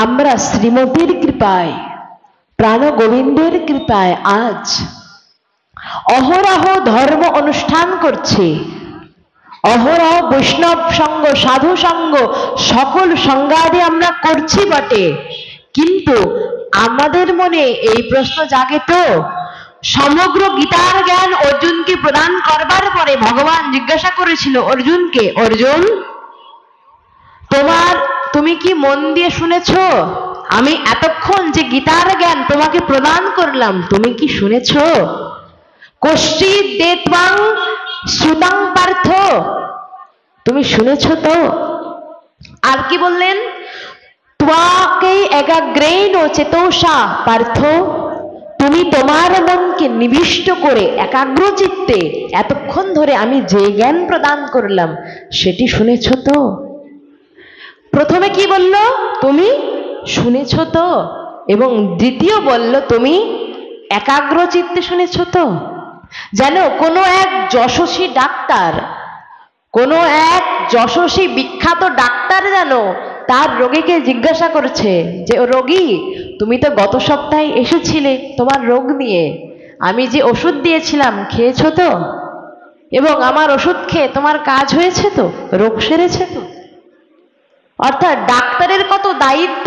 আমরা শ্রীমতীর কৃপায়, প্রাণ গোবিন্দের কৃপায় আজ অহরহ ধর্ম অনুষ্ঠান করছি, অহরহ বৈষ্ণব সঙ্গ, সাধু সঙ্গ, সকল সংগাদে আমরা করছি বটে, কিন্তু আমাদের মনে এই প্রশ্ন জাগে তো, সমগ্র গীতার জ্ঞান অর্জুনকে প্রদান করবার পরে ভগবান জিজ্ঞাসা করেছিল অর্জুনকে, অর্জুন তুমি কি মন দিয়ে শুনেছ? আমি এতক্ষণ যে গীতার জ্ঞান তোমাকে প্রদান করলাম তুমি কি শুনেছ? কশ্চিৎ দে ত্বং শ্রুতং পার্থ, তুমি শুনেছ তো? আর কি বললেন? ত্বাকে একাগ্রেণ চেতসা পার্থ, তুমি তোমার মনকে নিবিষ্ট করে একাগ্র চিত্তে এতক্ষণ ধরে আমি যে জ্ঞান প্রদান করলাম সেটি শুনেছ তো? প্রথমে কি বলল? তুমি শুনেছ তো, এবং দ্বিতীয় বলল তুমি একাগ্র চিত্তে শুনেছ তো। যেন কোনো এক যশস্বী ডাক্তার, কোনো এক যশস্বী বিখ্যাত ডাক্তার যেন তার রোগীকে জিজ্ঞাসা করছে যে রোগী তুমি তো গত সপ্তাহে এসেছিলে তোমার রোগ নিয়ে, আমি যে ওষুধ দিয়েছিলাম খেয়েছ তো, এবং আমার ওষুধ খেয়ে তোমার কাজ হয়েছে তো, রোগ সেরেছে তো? অর্থাৎ ডাক্তারের কত দায়িত্ব,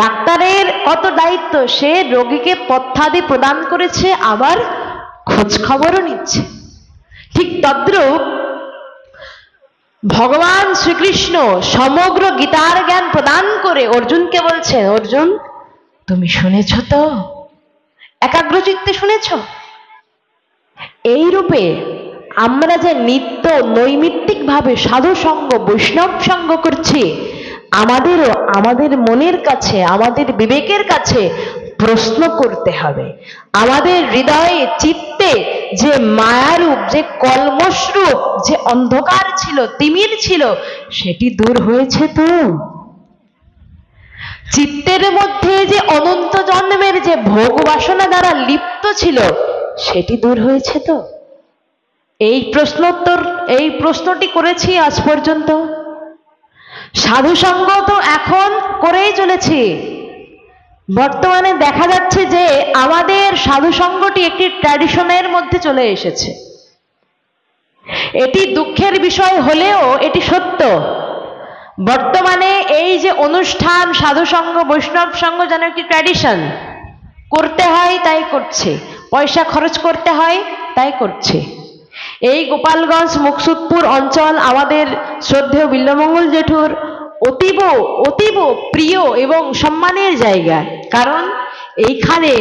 ডাক্তারের কত দায়িত্ব, সে রোগীকে পথ্যাদি প্রদান করেছে, আবার খোঁজ খবরও নিচ্ছে। ঠিক তদ্রূপ ভগবান শ্রীকৃষ্ণ সমগ্র গীতার জ্ঞান প্রদান করে অর্জুনকে বলছেন, অর্জুন তুমি শুনেছ তো, একাগ্রচিত্তে শুনেছ? এই রূপে আমরা যে নিত্য নৈমিত্তিক ভাবে সাধু সঙ্গ, বৈষ্ণব সঙ্গ করছি, আমাদেরও আমাদের মনের কাছে, আমাদের বিবেকের কাছে প্রশ্ন করতে হবে। আমাদের হৃদয়ে চিত্তে যে মায়ারূপ, যে কলমশরূপ, যে অন্ধকার ছিল, তিমির ছিল, সেটি দূর হয়েছে তো? চিত্তের মধ্যে যে অনন্ত জন্মের যে ভোগ বাসনা দ্বারা লিপ্ত ছিল সেটি দূর হয়েছে তো? এই প্রশ্নটি করেছি আজ পর্যন্ত। সাধু সঙ্গ তো এখন করেই চলেছি। বর্তমানে দেখা যাচ্ছে যে আমাদের সাধু সঙ্গটি একটি ট্র্যাডিশনের মধ্যে চলে এসেছে। এটি দুঃখের বিষয় হলেও এটি সত্য। বর্তমানে এই যে অনুষ্ঠান, সাধু সঙ্গ, বৈষ্ণব সঙ্গ যেন একটি ট্র্যাডিশন, করতে হয় তাই করছে, পয়সা খরচ করতে হয় তাই করছে। এই গোপালগঞ্জ মুকসুদপুর অঞ্চল আমাদের শ্রদ্ধেয় বিল্বমঙ্গল জেঠুর অতীব অতীব প্রিয় এবং সম্মানের জায়গা, কারণ এইখানে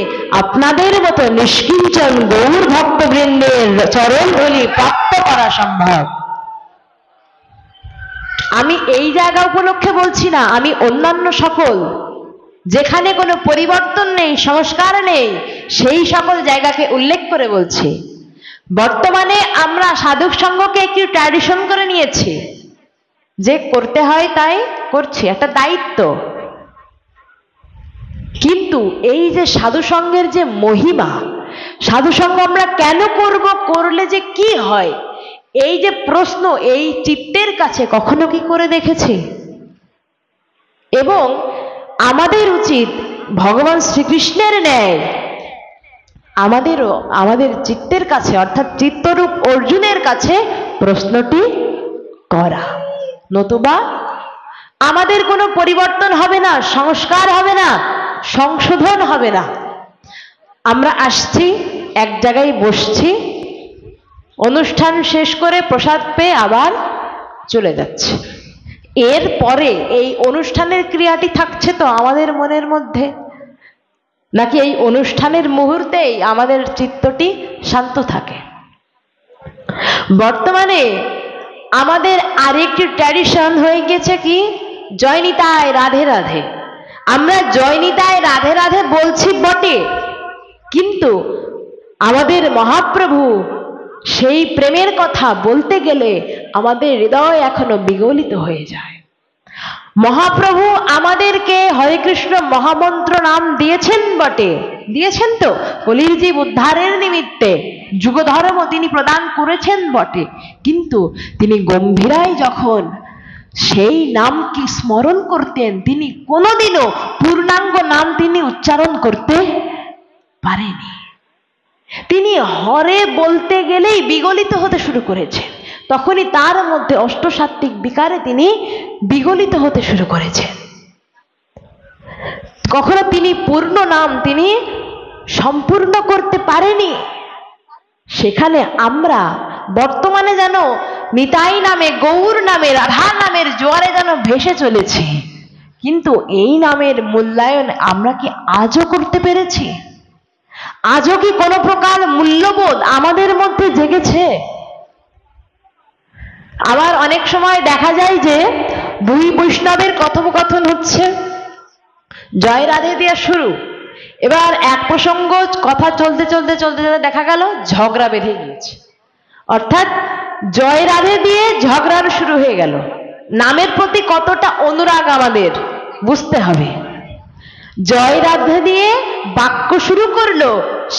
আপনাদের মতো নিষ্কিঞ্চন গৌর ভক্তবৃন্দের চরণ ধূলি প্রাপ্ত করা সম্ভব। আমি এই জায়গা উপলক্ষে বলছি না, আমি অন্যান্য সকল যেখানে কোনো পরিবর্তন নেই, সংস্কার নেই, সেই সকল জায়গাকে উল্লেখ করে বলছি। বর্তমানে আমরা সাধক সঙ্গকে একটি ট্র্যাডিশন করে নিয়েছি, যে করতে হয় তাই করছি, একটা দায়িত্ব। কিন্তু এই যে সাধু সঙ্গের যে মহিমা, সাধু সঙ্গ আমরা কেন করব, করলে যে কি হয়, এই যে প্রশ্ন এই চিত্তের কাছে কখনো কি করে দেখেছি? এবং আমাদের উচিত ভগবান শ্রীকৃষ্ণের ন্যায় আমাদেরও আমাদের চিত্তের কাছে অর্থাৎ চিত্তরূপ অর্জুনের কাছে প্রশ্নটি করা, নতুবা আমাদের কোনো পরিবর্তন হবে না, সংস্কার হবে না, সংশোধন হবে না। আমরা আসছি, এক জায়গায় বসছি, অনুষ্ঠান শেষ করে প্রসাদ পেয়ে আবার চলে যাচ্ছে। এরপরে এই অনুষ্ঠানের ক্রিয়াটি থাকছে তো আমাদের মনের মধ্যে, নাকি এই অনুষ্ঠানের মুহূর্তেই আমাদের চিত্তটি শান্ত থাকে? বর্তমানে আমাদের আরেকটি ট্র্যাডিশন হয়ে গেছে কি, জয় নিতাই রাধে রাধে। আমরা জয় নিতাই রাধে রাধে বলছি বটে, কিন্তু আমাদের মহাপ্রভু সেই প্রেমের কথা বলতে গেলে আমাদের হৃদয় এখনো বিগলিত হয়ে যায়। মহাপ্রভু আমাদেরকে হরে কৃষ্ণ মহামন্ত্র নাম দিয়েছেন বটে, দিয়েছেন তো, কলির জীব উদ্ধারের নিমিত্তে যুগধর্ম তিনি প্রদান করেছেন বটে, কিন্তু তিনি গম্ভীরায় যখন সেই নাম কি স্মরণ করতেন, তিনি কোনোদিনও পূর্ণাঙ্গ নাম তিনি উচ্চারণ করতে পারেনি। তিনি হরে বলতে গেলেই বিগলিত হতে শুরু করেছেন, তখনই তার মধ্যে অষ্টসাত্ত্বিক বিকারে তিনি বিগলিত হতে শুরু করেছেন। কখনো তিনি পূর্ণ নাম তিনি সম্পূর্ণ করতে পারেনি। সেখানে আমরা বর্তমানে যেন নিতাই নামে, গৌর নামে, রাধা নামের জোয়ারে যেন ভেসে চলেছি, কিন্তু এই নামের মূল্যায়ন আমরা কি আজও করতে পেরেছি? আজও কি কোনো প্রকার মূল্যবোধ আমাদের মধ্যে জেগেছে? আবার অনেক সময় দেখা যায় যে দুই বৈষ্ণবের কথোপকথন হচ্ছে, জয় রাধে দিয়ে শুরু, এবার এক প্রসঙ্গ কথা চলতে চলতে চলতে চলতে দেখা গেল ঝগড়া বেঁধে গিয়েছে, অর্থাৎ জয় রাধে দিয়ে ঝগড়ার শুরু হয়ে গেল। নামের প্রতি কতটা অনুরাগ আমাদের বুঝতে হবে। জয় রাধে দিয়ে বাক্য শুরু করলো,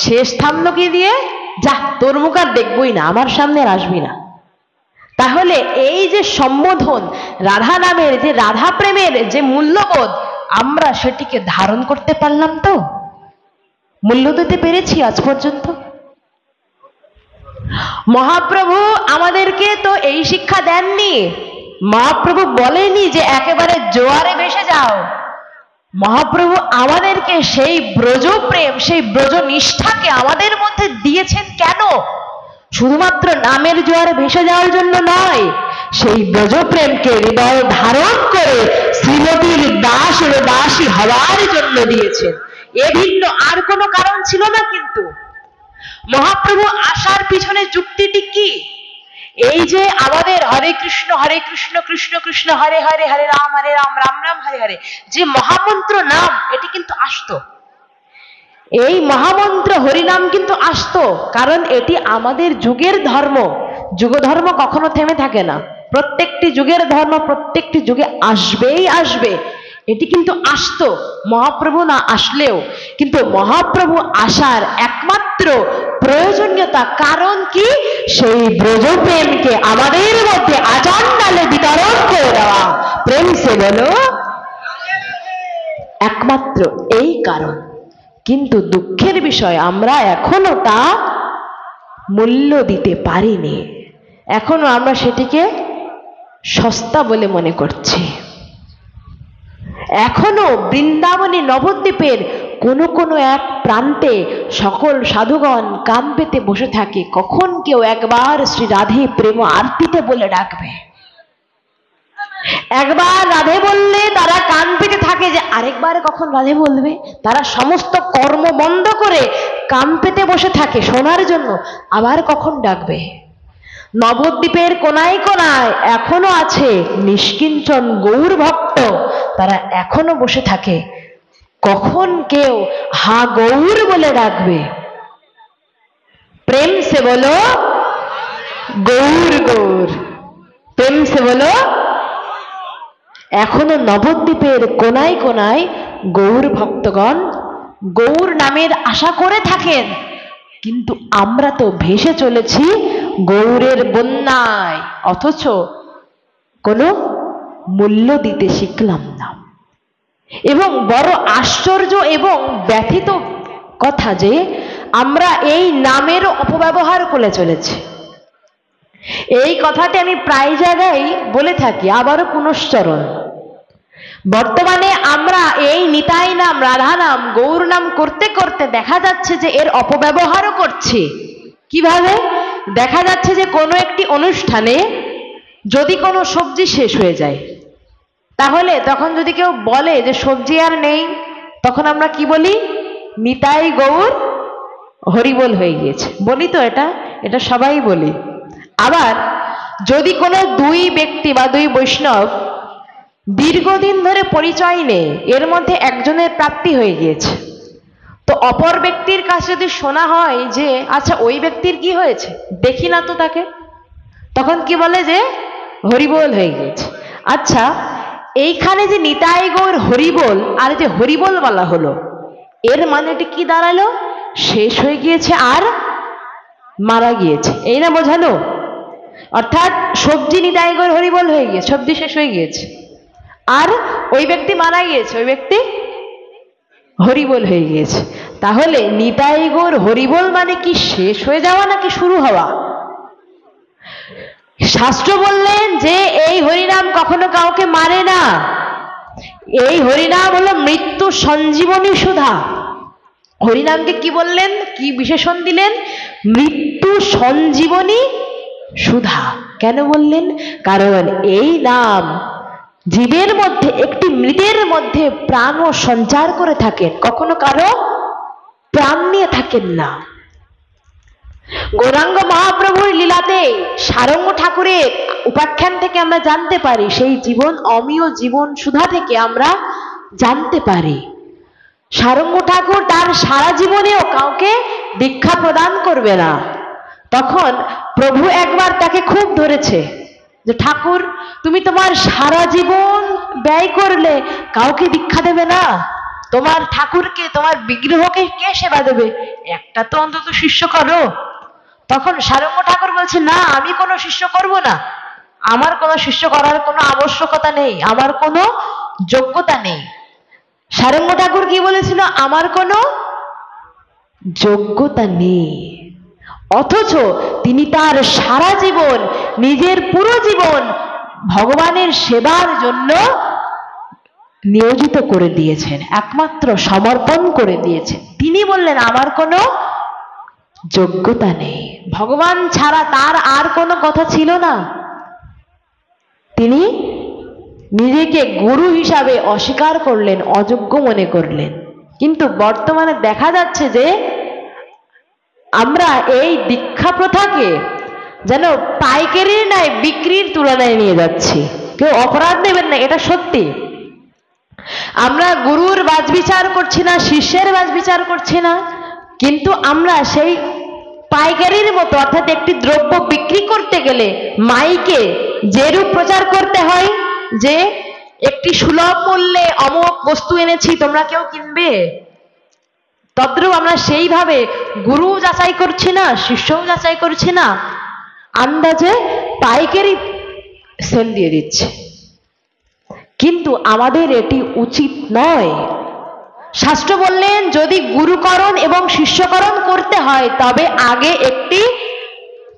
শেষ থামলো কি দিয়ে, যা তোর মুখ আর দেখবই না, আমার সামনে আর আসবি না। তাহলে এই যে সম্বোধন, রাধা নামের যে রাধা প্রেমের যে মূল্যবোধ, আমরা সেটিকে ধারণ করতে পারলাম তো? মূল্য দিতে পেরেছি আজ পর্যন্ত? মহাপ্রভু আমাদেরকে তো এই শিক্ষা দেননি। মহাপ্রভু বলেনি যে একেবারে জোয়ারে ভেসে যাও। মহাপ্রভু আমাদেরকে সেই ব্রজ প্রেম, সেই ব্রজ নিষ্ঠাকে আমাদের মধ্যে দিয়েছেন কেন? শুধুমাত্র নামের জোয়ারে ভেসে যাওয়ার জন্য নয়, সেই ব্রজ প্রেমকে হৃদয় ধারণ করে শ্রীমতীর দাসের দাসী হওয়ার জন্য দিয়েছেন। এ ভিন্ন আর কোনো কারণ ছিল না। কিন্তু মহাপ্রভু আসার পিছনে যুক্তিটি কি? এই যে আমাদের হরে কৃষ্ণ কৃষ্ণ কৃষ্ণ হরে হরে, হরে রাম রাম রাম হরে হরে, যে মহামন্ত্র নাম, এটি কিন্তু আসতো। এই মহামন্ত্র হরিনাম কিন্তু আসতো, কারণ এটি আমাদের যুগের ধর্ম। যুগ ধর্ম কখনো থেমে থাকে না, প্রত্যেকটি যুগের ধর্ম প্রত্যেকটি যুগে আসবেই আসবে। এটি কিন্তু আসতো মহাপ্রভু না আসলেও। কিন্তু মহাপ্রভু আসার একমাত্র প্রয়োজনীয়তা কারণ কি? সেই ব্রজ প্রেমকে আমাদের মধ্যে আচণ্ডালে বিতরণ করে দেওয়া। প্রেম সে বলো, একমাত্র এই কারণ। কিন্তু দুঃখের বিষয়, আমরা এখনো তা মূল্য দিতে পারিনি। এখনো আমরা সেটিকে সস্তা বলে মনে করছি। এখনো বৃন্দাবনী নবদ্বীপের কোনো কোনো এক প্রান্তে সকল সাধুগণ কান পেতে বসে থাকে, কখন কেউ একবার শ্রী রাধে প্রেম আরতিতে বলে ডাকবে। একবার রাধে বললে তারা কান পেতে থাকে যে আরেকবার কখন রাধে বলবে। তারা সমস্ত কর্ম বন্ধ করে কান পেতে বসে থাকে শোনার জন্য আবার কখন ডাকবে। নবদ্বীপের কোনায় কোনায় এখনো আছে নিষ্কিঞ্চন গৌর ভক্ত, তারা এখনো বসে থাকে কখন কেউ হা গৌর বলে ডাকবে। প্রেম সে বলো গৌর গৌর, প্রেম সে বলো। এখনো নবদ্বীপের কোনায় কোনায় গৌর ভক্তগণ গৌর নামের আশা করে থাকেন, কিন্তু আমরা তো ভেসে চলেছি গৌরের বন্যায়, অথচ কোনো মূল্য দিতে শিখলাম না। এবং বড় আশ্চর্য এবং ব্যথিত কথা যে আমরা এই নামের অপব্যবহার করে চলেছি। এই কথাটি আমি প্রায় জায়গায় বলে থাকি, আবারও পুনশ্চরণ। বর্তমানে আমরা এই নিতাই নাম, রাধা নাম, গৌর নাম করতে করতে দেখা যাচ্ছে যে এর অপব্যবহারও করছি। কিভাবে? দেখা যাচ্ছে যে কোনো একটি অনুষ্ঠানে যদি কোনো সবজি শেষ হয়ে যায়, তাহলে তখন যদি কেউ বলে যে সবজি আর নেই, তখন আমরা কি বলি? নিতাই গৌর হরিবোল হয়ে গিয়েছে বলি তো, এটা সবাই বলি। আবার যদি কোনো দুই ব্যক্তি বা দুই বৈষ্ণব দীর্ঘদিন ধরে পরিচয় নেই, এর মধ্যে একজনের প্রাপ্তি হয়ে গিয়েছে, তো অপর ব্যক্তির কাছে যদি শোনা হয় যে আচ্ছা ওই ব্যক্তির কি হয়েছে, দেখি না তো তাকে, তখন কি বলে যে হরিবোল হয়ে গিয়েছে। আচ্ছা, এইখানে যে নিতাই গৌর হরিবোল আর যে হরিবোল বলা হলো, এর মানেটি কি দাঁড়ালো? শেষ হয়ে গিয়েছে আর মারা গিয়েছে, এই না বোঝানো? অর্থাৎ সবজি নিতাই গৌর হরিবোল হয়ে গিয়েছে, সবজি শেষ হয়ে গিয়েছে, আর ওই ব্যক্তি মারা গিয়েছে, ওই ব্যক্তি হরিবোল হয়ে গিয়েছে। তাহলে নিতাই গৌর হরিবোল মানে কি শেষ হয়ে যাওয়া নাকি শুরু হওয়া? শাস্ত্র বললেন যে এই হরিনাম কখনো কাউকে মারে না, এই হরিনাম হলো মৃত্যু সঞ্জীবনী সুধা। হরিনামকে কি বললেন, কি বিশেষণ দিলেন? মৃত্যু সঞ্জীবনী সুধা। কেন বললেন? কারণ এই নাম জীবের মধ্যে, একটি মৃতের মধ্যে প্রাণ সঞ্চার করে থাকেন, কখনো কারো প্রাণ নিয়ে থাকেন না। গৌরাঙ্গ মহাপ্রভুর লীলাতে সারঙ্গ ঠাকুরের উপাখ্যান থেকে আমরা জানতে পারি, সেই জীবন অমীয় জীবন সুধা থেকে আমরা জানতে পারি সারঙ্গ ঠাকুর তার সারা জীবনেও কাউকে দীক্ষা প্রদান করবে না। তখন প্রভু একবার তাকে খুব ধরেছে যে ঠাকুর, তুমি তোমার সারা জীবন ব্যয় করলে কাউকে দীক্ষা দেবে না, তোমার ঠাকুরকে, তোমার বিগ্রহকে কে সেবা দেবে? একটা তো অন্তত শিষ্য করো। তখন সারঙ্গ ঠাকুর বলছে, না, আমি কোনো শিষ্য করব না, আমার কোনো শিষ্য করার কোনো আবশ্যকতা নেই, আমার কোনো যোগ্যতা নেই। সারঙ্গ ঠাকুর কি বলেছিল? আমার কোনো যোগ্যতা নেই। অথচ তিনি তার সারা জীবন, নিজের পুরো জীবন ভগবানের সেবার জন্য নিয়োজিত করে দিয়েছেন, একমাত্র সমর্পণ করে দিয়েছেন। তিনি বললেন আমার কোনো যোগ্যতা নেই, ভগবান ছাড়া তার আর কোনো কথা ছিল না। তিনি নিজেকে গুরু হিসাবে অস্বীকার করলেন, অযোগ্য মনে করলেন। কিন্তু বর্তমানে দেখা যাচ্ছে যে আমরা এই দীক্ষা প্রথাকে যেন পাইকারির নয় বিক্রির তুলনায় নিয়ে যাচ্ছি। কেউ অপরাধ নেবেন না, এটা সত্যি। আমরা গুরুর বাছবিচার করছি না, শিষ্যের বাছবিচার করছি না, কিন্তু আমরা সেই পাইকারির মতো, অর্থাৎ একটি দ্রব্য বিক্রি করতে গেলে মাইকে যেরূপ প্রচার করতে হয় যে একটি সুলভ মূল্যে অমুক বস্তু এনেছি, তোমরা কেউ কিনবে, তদ্রূপ আমরা সেইভাবে গুরু যাচাই করছি না, শিষ্যও যাচাই করছি না, আন্দাজে পাইকারি সেল দিয়ে দিচ্ছে। কিন্তু আমাদের এটি উচিত নয়। শাস্ত্র বললেন যদি গুরুকরণ এবং শিষ্যকরণ করতে হয় তবে আগে একটি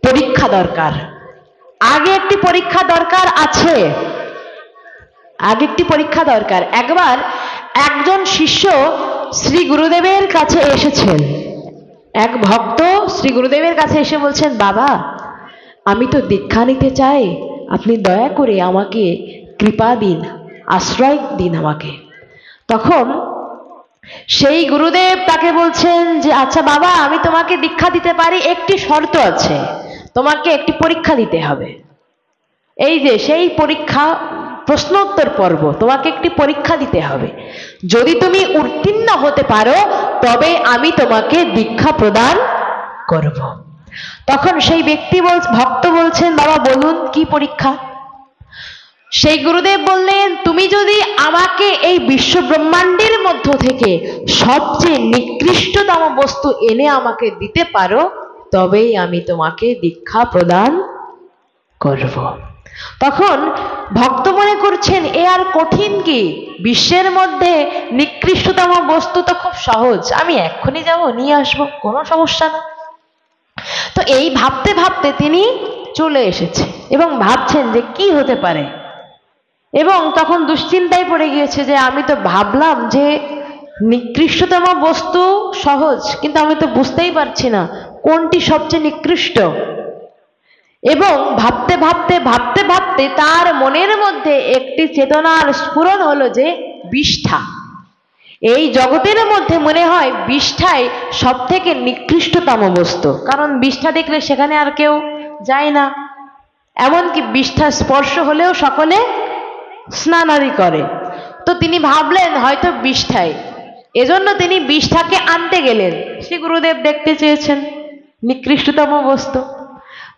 পরীক্ষা দরকার, আগে একটি পরীক্ষা দরকার আছে, আগে একটি পরীক্ষা দরকার। একবার একজন শিষ্য শ্রী গুরুদেবের কাছে এসেছেন, এক ভক্ত শ্রী গুরুদেবের কাছে এসে বলছেন, বাবা আমি তো দীক্ষা নিতে চাই, আপনি দয়া করে আমাকে কৃপা দিন, আশ্রয় দিন আমাকে। তখন সেই গুরুদেব তাকে বলছেন যে আচ্ছা বাবা, আমি তোমাকে দীক্ষা দিতে পারি, একটি শর্ত আছে, তোমাকে একটি পরীক্ষা দিতে হবে। এই যে সেই পরীক্ষা, প্রশ্নোত্তর পর্ব, তোমাকে একটি পরীক্ষা দিতে হবে। যদি তুমি উত্তীর্ণ হতে পারো তবে আমি তোমাকে দীক্ষা প্রদান করব। তখন সেই ব্যক্তি ভক্ত বলছেন বাবা বলুন কি পরীক্ষা। সেই গুরুদেব বললেন তুমি যদি আমাকে এই বিশ্ব ব্রহ্মাণ্ডের মধ্য থেকে সবচেয়ে নিকৃষ্টতম বস্তু এনে আমাকে দিতে পারো তবেই আমি তোমাকে দীক্ষা প্রদান করব। তখন ভক্ত মনে করছেন এ আর কঠিন কি, বিশ্বের মধ্যে নিকৃষ্টতম বস্তু তো খুব সহজ, আমি এক্ষুনি যাব নিয়ে আসবো, কোনো সমস্যা না। তো এই ভাবতে ভাবতে তিনি চলে এসেছে এবং ভাবছেন যে কি হতে পারে, এবং তখন দুশ্চিন্তায় পড়ে গিয়েছে যে আমি তো ভাবলাম যে নিকৃষ্টতম বস্তু সহজ, কিন্তু আমি তো বুঝতেই পারছি না কোনটি সবচেয়ে নিকৃষ্ট। এবং ভাবতে ভাবতে ভাবতে ভাবতে তার মনের মধ্যে একটি চেতনার স্ফুরণ হলো যে বিষ্ঠা। এই জগতের মধ্যে মনে হয় বিষ্ঠাই সব থেকে নিকৃষ্টতম বস্তু, কারণ বিষ্ঠা দেখলে সেখানে আর কেউ যায় না, এমনকি বিষ্ঠা স্পর্শ হলেও সকলে স্নানাদি করে। তো তিনি ভাবলেন হয়তো বিষ্ঠাই, এজন্য তিনি বিষ্ঠাকে আনতে গেলেন। শ্রী গুরুদেব দেখতে চেয়েছেন নিকৃষ্টতম বস্তু।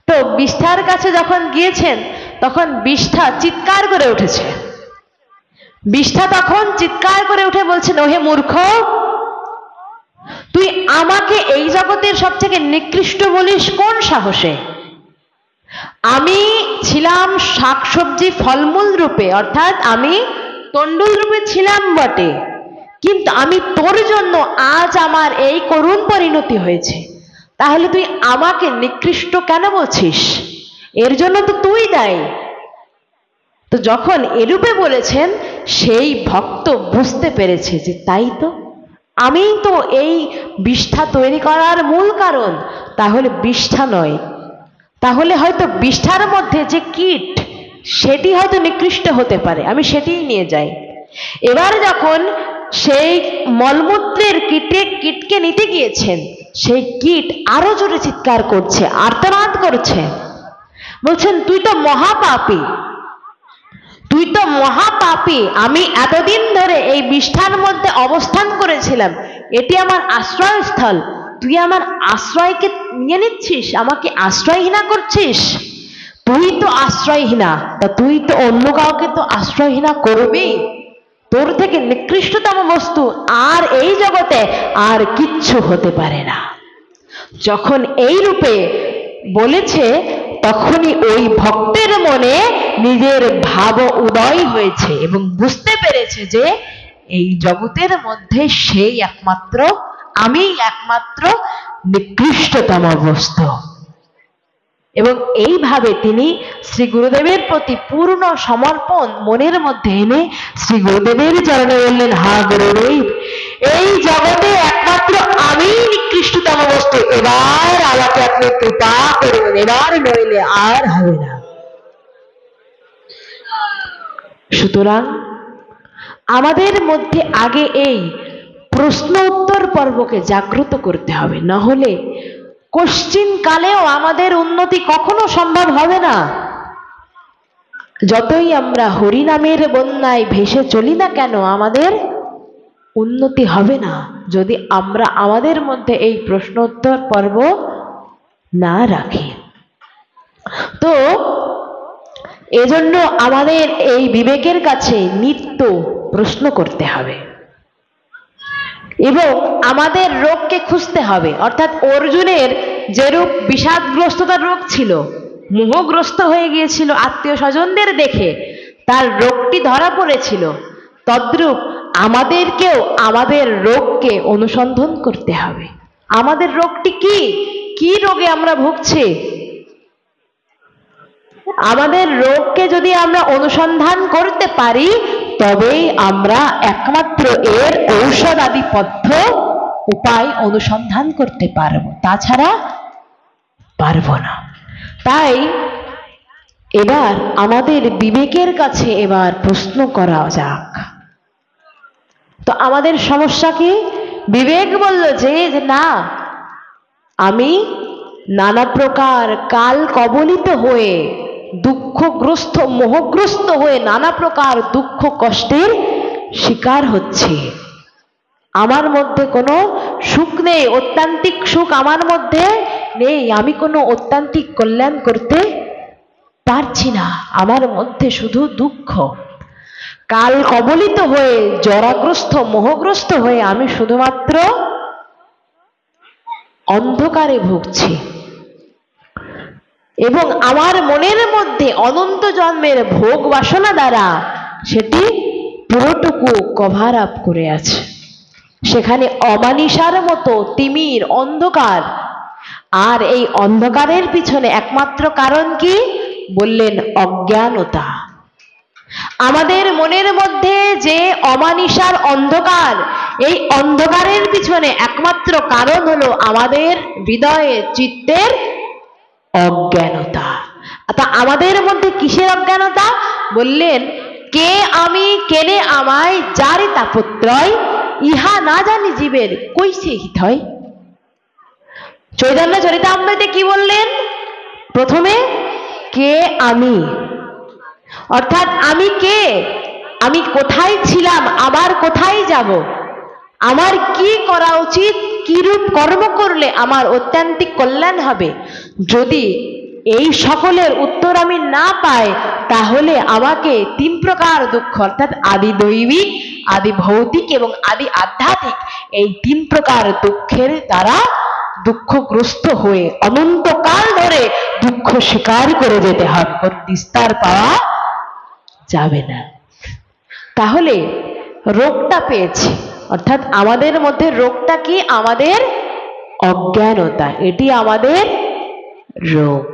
তো বিষ্ঠার কাছে যখন গিয়েছেন তখন বিষ্ঠা চিৎকার করে উঠেছে। বিষ্ঠা তখন চিৎকার করে উঠে বলছেন ওহে মূর্খ, তুই আমাকে এই জগতের সবথেকে নিকৃষ্ট বলিস কোন সাহসে? আমি ছিলাম শাকসবজি ফলমূল রূপে, অর্থাৎ আমি তন্ডুল রূপে ছিলাম বটে, কিন্তু আমি তোর জন্য আজ আমার এই করুণ পরিণতি হয়েছে, তাহলে তুই আমাকে নিকৃষ্ট কেন বলছিস? এর জন্য তো তুই দায়ী। তো যখন এরূপে বলেছেন সেই ভক্ত বুঝতে পেরেছে যে তাই তো, আমি তো এই বিষ্ঠা তৈরি করার মূল কারণ, তাহলে বিষ্ঠা নয়, তাহলে হয়তো বিষ্ঠার মধ্যে যে কীট সেটি হয়তো নিকৃষ্ট হতে পারে, আমি সেটিই নিয়ে যাই। এবার যখন সেই মলমূত্রের কীটকে নিতে গিয়েছেন, সেই কীট আরো জোরে চিৎকার করছে, আর্তনাদ করছে, বলছেন তুই তো মহাপাপী, তুই তো মহাপাপী, আমি এতদিন ধরে এই বিষ্ঠার মধ্যে অবস্থান করেছিলাম, এটি আমার আশ্রয়স্থল, তুই আমার আশ্রয়কে নিয়ে নিচ্ছিস, আমাকে আশ্রয়হীনা করছিস। তুই তো আশ্রয়হীনা, তা তুই তো অন্য কাউকে তো আশ্রয়হীনা করবি। তোর থেকে নিকৃষ্টতম বস্তু আর এই জগতে আর কিচ্ছু হতে পারে না। যখন এই রূপে বলেছে তখনই ওই ভক্তের মনে নিজের ভাব উদয় হয়েছে এবং বুঝতে পেরেছে যে এই জগতের মধ্যে সেই একমাত্র, আমি একমাত্র নিকৃষ্টতম বস্তু। এবং এইভাবে তিনি শ্রী গুরুদেবের প্রতি পূর্ণ সমর্পণ মনের মধ্যে এনে শ্রী গুরুদেবের চরণে বললেন, হা গুরুদেব, এই জগতে একমাত্র আমি নিকৃষ্টতম বস্তু, এবার আমাকে আপনি কৃপা করুন, এবার নইলে আর হবে না। সুতরাং আমাদের মধ্যে আগে এই প্রশ্ন উত্তর পর্বকে জাগ্রত করতে হবে, না হলে কশ্চিন কালেও আমাদের উন্নতি কখনো সম্ভব হবে না। যতই আমরা হরিনামের বন্যায় ভেসে চলি না কেন, আমাদের উন্নতি হবে না যদি আমরা আমাদের মধ্যে এই প্রশ্নোত্তর পর্ব না রাখি। তো এজন্য আমাদের এই বিবেকের কাছে নিত্য প্রশ্ন করতে হবে এবং আমাদের রোগকে খুঁজতে হবে। অর্থাৎ অর্জুনের যেরূপ বিষাদগ্রস্ততার রোগ ছিল, মোহগ্রস্ত হয়ে গিয়েছিল আত্মীয় স্বজনদের দেখে, তার রোগটি ধরা পড়েছিল, তদ্রূপ আমাদেরকেও আমাদের রোগকে অনুসন্ধান করতে হবে। আমাদের রোগটি কি, কি রোগে আমরা ভুগছি, আমাদের রোগকে যদি আমরা অনুসন্ধান করতে পারি তবেই আমরা একমাত্র এর ঔষধ আদি পথ্য উপায় অনুসন্ধান করতে পারব, তাছাড়া পারব না। তাই এবার আমাদের বিবেকের কাছে এবার প্রশ্ন করা যাক। তো আমাদের সমস্যা কি? বিবেক বলল যে না, আমি নানা প্রকার কাল কবলিত হয়ে, দুঃখগ্রস্ত মোহগ্রস্ত হয়ে নানা প্রকার দুঃখ কষ্টের শিকার হচ্ছি। আমার মধ্যে কোনো সুখ নেই, অত্যান্তিক সুখ আমার মধ্যে নেই, আমি কোনো অত্যান্তিক কল্যাণ করতে পারছি না, আমার মধ্যে শুধু দুঃখ। কাল কবলিত হয়ে, জরাগ্রস্ত মোহগ্রস্ত হয়ে আমি শুধুমাত্র অন্ধকারে ভুগছি এবং আমার মনের মধ্যে অনন্ত জন্মের ভোগ বাসনা দ্বারা সেটি পুরোটুকু কভার আপ করে আছে। সেখানে অমানিসার মতো তিমির অন্ধকার। আর এই অন্ধকারের পিছনে একমাত্র কারণ কি? বললেন অজ্ঞানতা। আমাদের মনের মধ্যে যে অমানিসার অন্ধকার, এই অন্ধকারের পিছনে একমাত্র কারণ হলো আমাদের হৃদয়ে চিত্তের অজ্ঞানতা। তা আমাদের মধ্যে কিসের অজ্ঞানতা? বললেন কে আমি, কেনে আমায়, যারে তাপত্রয়, ইহা না জানি জীবের কৈসে হিত হয়। চৈতন্য চরিতামৃতে কি বললেন? প্রথমে কে আমি, অর্থাৎ আমি কে, আমি কোথায় ছিলাম, আবার কোথায় যাব, আমার কি করা উচিত, কি রূপ কর্ম করলে আমার অত্যান্তিক কল্যাণ হবে। যদি এই সকলের উত্তর আমি না পাই, তাহলে আমাকে তিন প্রকার দুঃখ, অর্থাৎ আদি দৈবিক, আদি ভৌতিক এবং আদি আধ্যাত্মিক, এই তিন প্রকার দুঃখের দ্বারা দুঃখগ্রস্ত হয়ে অনন্তকাল ধরে দুঃখ স্বীকার করে যেতে হবে, নিস্তার পাওয়া যাবে না। তাহলে রোগটা পেয়েছি, অর্থাৎ আমাদের মধ্যে রোগটা কি? আমাদের অজ্ঞানতা, এটি আমাদের রোগ।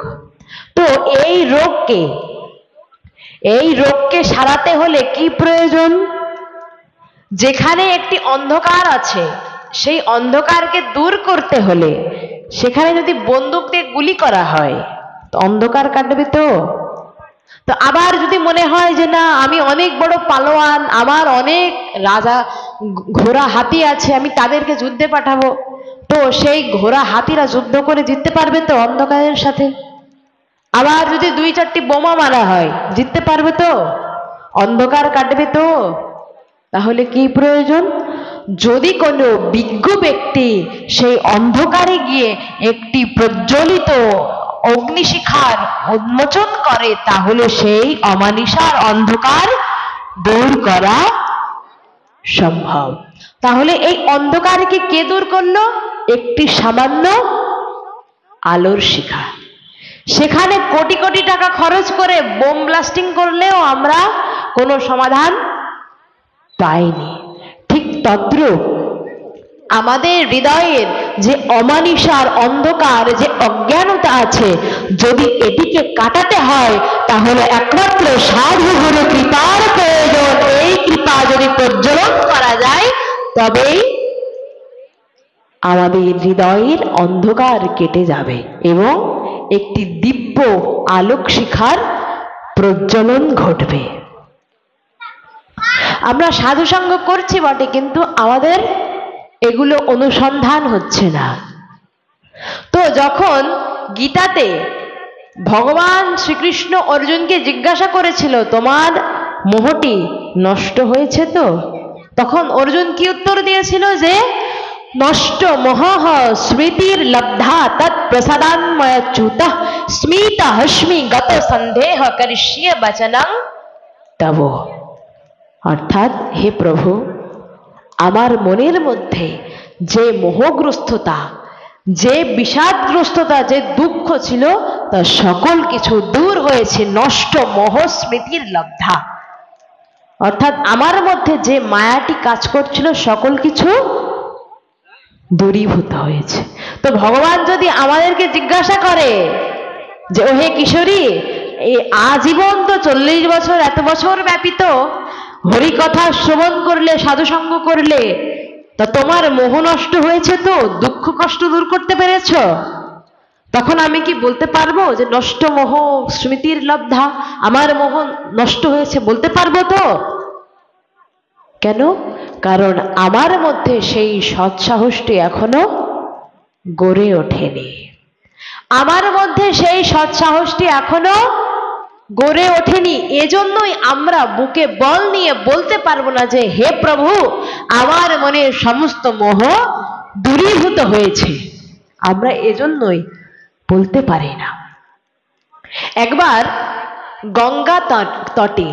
তো এই রোগকে সারাতে হলে কি প্রয়োজন? যেখানে একটি অন্ধকার আছে, সেই অন্ধকারকে দূর করতে হলে সেখানে যদি বন্দুক দিয়ে গুলি করা হয় তো অন্ধকার কাটবে তো? তো আবার যদি মনে হয় যে না, আমি অনেক বড় পালোয়ান, আমার অনেক রাজা ঘোড়া হাতি আছে, আমি তাদেরকে যুদ্ধে পাঠাবো, তো সেই ঘোড়া হাতিরা যুদ্ধ করে জিততে পারবে তো অন্ধকারের সাথে? আবার যদি 2-4টি বোমা মারা হয়, জিততে পারবে তো? অন্ধকার কাটবে তো? তাহলে কি প্রয়োজন? যদি কোনো বিজ্ঞ ব্যক্তি সেই অন্ধকারে গিয়ে একটি প্রজ্বলিত অগ্নিশিখার উন্মোচন করে, তাহলে সেই অমানিসার অন্ধকার দূর করা সম্ভব। তাহলে এই অন্ধকারকে কে দূর করলো? একটি সামান্য আলোর শিখা। সেখানে কোটি কোটি টাকা খরচ করে বোম ব্লাস্টিং করলেও আমরা কোনো সমাধান পাইনি। ঠিক তদ্রূপ আমাদের হৃদয়ের যে অমানিসার অন্ধকার, যে অজ্ঞানতা আছে, যদি এটিকে কাটাতে হয় তাহলে একমাত্র সাধু গুরু কৃপার প্রয়োজন। এই কৃপা যদি প্রজ্বলন করা যায়, তবেই আমাদের হৃদয়ের অন্ধকার কেটে যাবে এবং একটি দিব্য আলোক শিখার প্রজ্বলন ঘটবে। আমরা সাধুসঙ্গ করছি বটে, কিন্তু আমাদের এগুলো অনুসন্ধান হচ্ছে না। তো যখন গীতাতে ভগবান শ্রীকৃষ্ণ অর্জুনকে জিজ্ঞাসা করেছিল, তোমার মোহটি নষ্ট হয়েছে তো? তখন অর্জুন কি উত্তর দিয়েছিল? যে নষ্ট মোহ স্মৃতির লব্ধা তৎ প্রসাদান্ময় চ্যুত স্মিত হস্মি গত সন্দেহ করিষ্যে বচনং তব। অর্থাৎ হে প্রভু, আমার মনের মধ্যে যে মোহগ্রস্ততা, যে বিষাদগ্রস্ততা, যে দুঃখ ছিল, তা সকল কিছু দূর হয়েছে। নষ্ট মোহ স্মৃতির লব্ধা, অর্থাৎ আমার মধ্যে যে মায়াটি কাজ করছিল, সকল কিছু দূরীভূত হয়েছে। তো ভগবান যদি আমাদেরকে জিজ্ঞাসা করে যে ওহে কিশোরী, এই আজীবন তো 40 বছর, এত বছর ব্যাপী তো হরিকথা শ্রবণ করলে, সাধুসঙ্গ করলে, তো তোমার মোহ নষ্ট হয়েছে তো? দুঃখ কষ্ট দূর করতে পেরেছ? তখন আমি কি বলতে পারবো যে নষ্ট মোহ স্মৃতির লব্ধা, আমার মোহ নষ্ট হয়েছে, বলতে পারবো তো? কেন? কারণ আমার মধ্যে সেই সৎসাহসটি এখনো গড়ে ওঠেনি। আমার মধ্যে সেই সৎসাহসটি এখনো গড়ে ওঠেনি। এজন্যই আমরা বুকে বল নিয়ে বলতে পারবো না যে হে প্রভু, আমার মনের সমস্ত মোহ দূরীভূত হয়েছে। আমরা এজন্যই বলতে পারি না। একবার গঙ্গা তটে,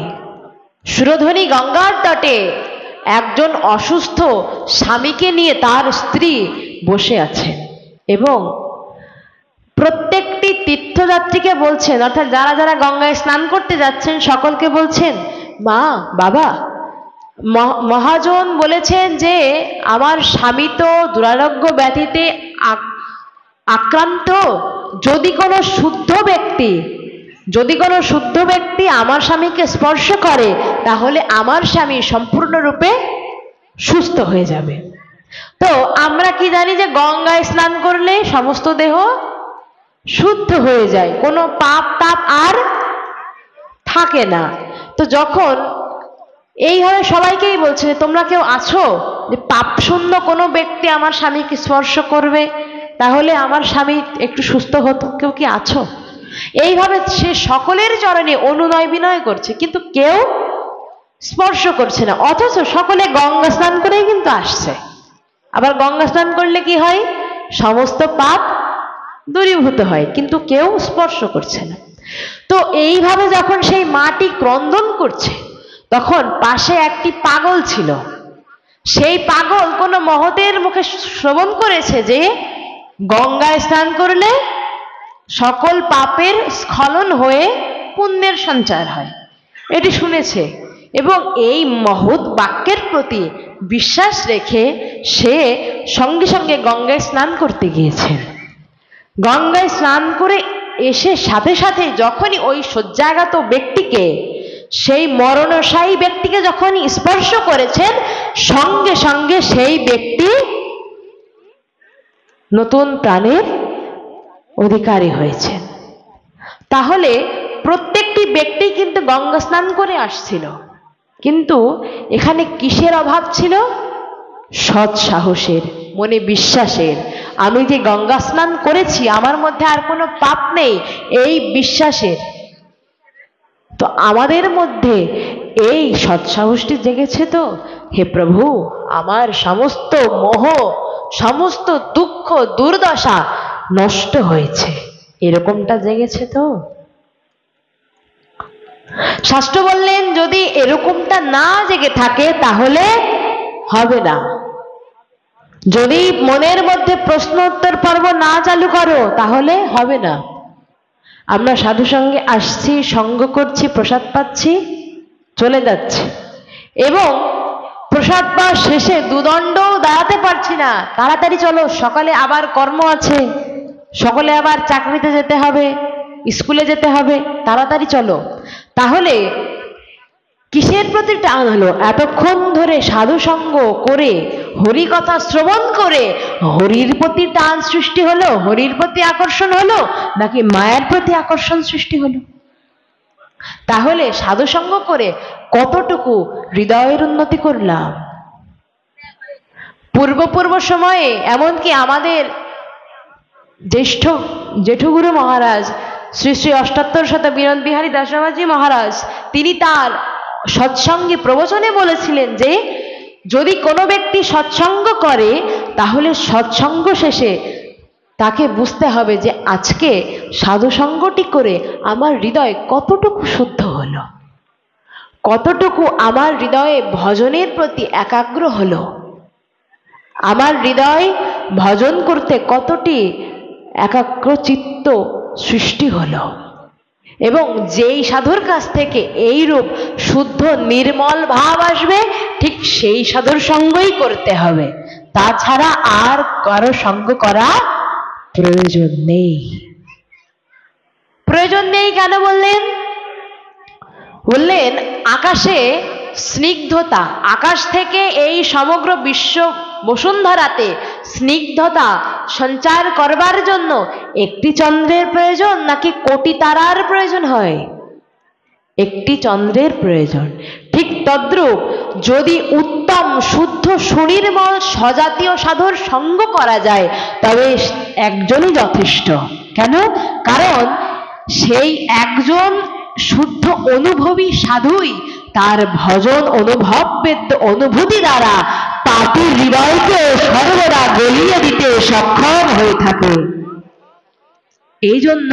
সুরধনী গঙ্গার তটে একজন অসুস্থ স্বামীকে নিয়ে তার স্ত্রী বসে আছেন এবং প্রত্যেকটি তীর্থযাত্রীকে বলছেন, অর্থাৎ যারা যারা গঙ্গায় স্নান করতে যাচ্ছেন সকলকে বলছেন, মা, বাবা, মহাজন বলেছেন যে আমার স্বামী তো দুরারোগ্য ব্যাধিতে আক্রান্ত। যদি কোনো শুদ্ধ ব্যক্তি আমার স্বামীকে স্পর্শ করে তাহলে আমার স্বামী সম্পূর্ণরূপে সুস্থ হয়ে যাবে। তো আমরা কি জানি যে গঙ্গায় স্নান করলে সমস্ত দেহ শুদ্ধ হয়ে যায়, কোনো পাপ তাপ আর থাকে না। তো যখন এইভাবে সবাইকেই বলছে, তোমরা কেউ আছো যে পাপ শূন্য কোনো ব্যক্তি আমার স্বামীকে স্পর্শ করবে তাহলে আমার স্বামী একটু সুস্থ হতো, কেউ কি আছো? এইভাবে সে সকলের চরণে অনুনয় বিনয় করছে, কিন্তু কেউ স্পর্শ করছে না। অথচ সকলে গঙ্গা স্নান করেই কিন্তু আসছে। আবার গঙ্গা স্নান করলে কি হয়? সমস্ত পাপ দূরীভূত হয়, কিন্তু কেউ স্পর্শ করছে না। তো এইভাবে যখন সেই মাটি ক্রন্দন করছে তখন পাশে একটি পাগল ছিল। সেই পাগল কোনো মহতের মুখে শ্রবণ করেছে যে গঙ্গায় স্নান করলে সকল পাপের স্খলন হয়ে পুণ্যের সঞ্চার হয়, এটি শুনেছে এবং এই মহৎ বাক্যের প্রতি বিশ্বাস রেখে সে সঙ্গে সঙ্গে গঙ্গায় স্নান করতে গিয়েছেন। গঙ্গায় স্নান করে এসে সাথে সাথে যখনই ওই শয্যাগত ব্যক্তিকে, সেই মরণশায়ী ব্যক্তিকে যখনই স্পর্শ করেছেন, সঙ্গে সঙ্গে সেই ব্যক্তি নতুন প্রাণের অধিকারী হয়েছেন। তাহলে প্রত্যেকটি ব্যক্তি কিন্তু গঙ্গা স্নান করে আসছিল, কিন্তু এখানে কিসের অভাব ছিল? সৎ সাহসের, মনে বিশ্বাসের। আমি যে গঙ্গা স্নান করেছি আমার মধ্যে আর কোনো পাপ নেই, এই বিশ্বাসের। তো আমাদের মধ্যে এই সৎসাহসটি জেগেছে তো? হে প্রভু, আমার সমস্ত মোহ, সমস্ত দুঃখ দুর্দশা নষ্ট হয়েছে, এরকমটা জেগেছে তো? শাস্ত্র বললেন যদি এরকমটা না জেগে থাকে তাহলে হবে না। যদি মনের মধ্যে প্রশ্ন উত্তর পর্ব না চালু করো তাহলে হবে না। আমরা সাধু সঙ্গে আসছি, সঙ্গ করছি, প্রসাদ পাচ্ছি, চলে যাচ্ছি, এবং প্রসাদ পাওয়ার শেষে দুদণ্ডও দাঁড়াতে পারছি না, তাড়াতাড়ি চলো, সকালে আবার কর্ম আছে, সকলে আবার চাকরিতে যেতে হবে, স্কুলে যেতে হবে, তাড়াতাড়ি চলো। তাহলে কিসের প্রতি টান হলো? এতক্ষণ ধরে সাধু সঙ্গ করে, হরি কথা শ্রবণ করে হরির প্রতি টান সৃষ্টি হলো, হরির প্রতি আকর্ষণ হলো, নাকি মায়ের প্রতি আকর্ষণ সৃষ্টি হলো? তাহলে সাধু সঙ্গ করে কতটুকু হৃদয়ের উন্নতি করলাম? পূর্ব সময়ে এমনকি আমাদের জ্যেষ্ঠ জেঠুগুরু মহারাজ শ্রী শ্রী অষ্টাত্তর শত বিনোদ বিহারী দাসবাবাজি মহারাজ, তিনি তার সৎসঙ্গে প্রবচনে বলেছিলেন যে যদি কোনো ব্যক্তি সৎসঙ্গ করে তাহলে সৎসঙ্গ শেষে তাকে বুঝতে হবে যে আজকে সাধুসঙ্গটি করে আমার হৃদয় কতটুকু শুদ্ধ হলো, কতটুকু আমার হৃদয়ে ভজনের প্রতি একাগ্র হলো, আমার হৃদয় ভজন করতে কতটি একাগ্র চিত্ত সৃষ্টি হলো। এবং যেই সাধুর কাছ থেকে এই রূপ শুদ্ধ নির্মল ভাব আসবে, ঠিক সেই সাধুর সঙ্গই করতে হবে, তাছাড়া আর কারো সঙ্গ করা প্রয়োজন নেই। প্রয়োজন নেই কেন বললেন? বললেন আকাশে স্নিগ্ধতা, আকাশ থেকে এই সমগ্র বিশ্ব বসুন্ধরাতে স্নিগ্ধতা সঞ্চার করবার জন্য একটি চন্দ্রের প্রয়োজন নাকি কোটি তারার প্রয়োজন হয়? একটি চন্দ্রের প্রয়োজন। ঠিক তদ্রূপ যদি উত্তম শুদ্ধ সুনির্মল সজাতীয় সাধুর সঙ্গ করা যায় তবে একজনই যথেষ্ট। কেন? কারণ সেই একজন শুদ্ধ অনুভবী সাধুই তার ভজন অনুভব বেদ্য অনুভূতি দ্বারা পাপী হৃদয়কে সর্বদা গলিয়ে দিতে সক্ষম হয়ে থাকে। এই জন্য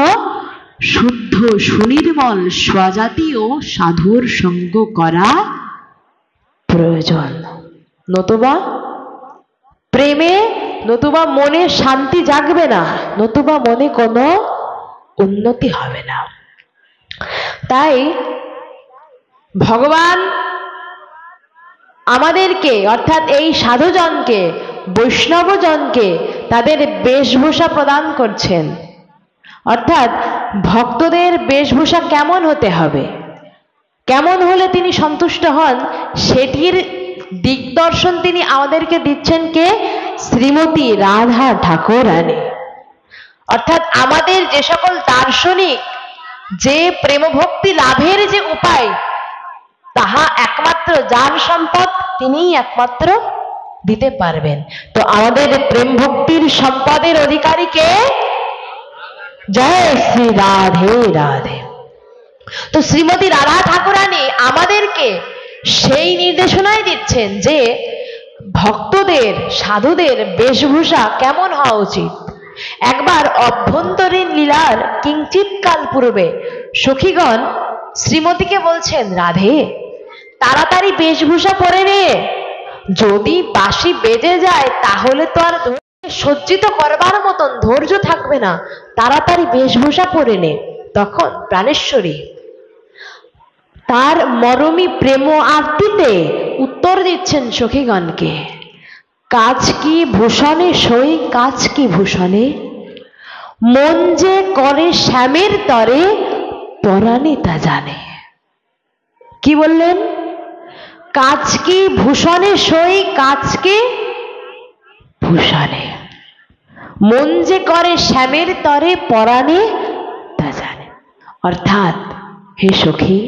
শুদ্ধ সুনির্মল স্বজাতীয় সাধুর সঙ্গ করা প্রয়োজন। নতুবা প্রেমে নতুবা মনে শান্তি জাগবে না, নতুবা মনে কোনো উন্নতি হবে না। তাই ভগবান আমাদেরকে অর্থাৎ এই সাধুজনকে বৈষ্ণবজনকে তাদের বেশভূষা প্রদান করছেন। অর্থাৎ ভক্তদের বেশভূষা কেমন হতে হবে, কেমন হলে তিনি সন্তুষ্ট হন, সেটির দিগদর্শন তিনি আমাদেরকে দিচ্ছেন কে? শ্রীমতী রাধা ঠাকুরানী। অর্থাৎ আমাদের যে সকল দার্শনিক যে প্রেম ভক্তি লাভের যে উপায়, তাহা একমাত্র যার সম্পদ তিনিই একমাত্র দিতে পারবেন। তো আমাদের প্রেম ভক্তির সম্পদের অধিকারী কে? জয় শ্রী রাধে রাধে। তো শ্রীমতী রাধা ঠাকুরানী আমাদেরকে সেই নির্দেশনাই দিচ্ছেন যে ভক্তদের সাধুদের বেশভূষা কেমন হওয়া উচিত। একবার অভ্যন্তরীণ লীলার কিঞ্চিৎ কাল পূর্বে সখীগণ শ্রীমতীকে বলছেন, রাধে তাড়াতাড়ি বেশভূষা পরে নে, যদি বাঁশি বেজে যায় তাহলে তো আর সজ্জিত করবার মতন ধৈর্য থাকবে না, তাড়াতাড়ি বেশভূষা পরে নে। তখন প্রাণেশ্বরী তার মরমী প্রেম আরতিতে উত্তর দিচ্ছেন সখীগণকে, কাজ কি ভূষণে সই কাজ কি ভূষণে, মন যে করে শ্যামের তরে পরাণে তা জানে। কি বললেন? কাজ কি ভূষণে সই কাজ কি ভূষণে, মন যে করে শ্যামের তরে পরাণে তা জানে। অর্থাৎ হে সখী,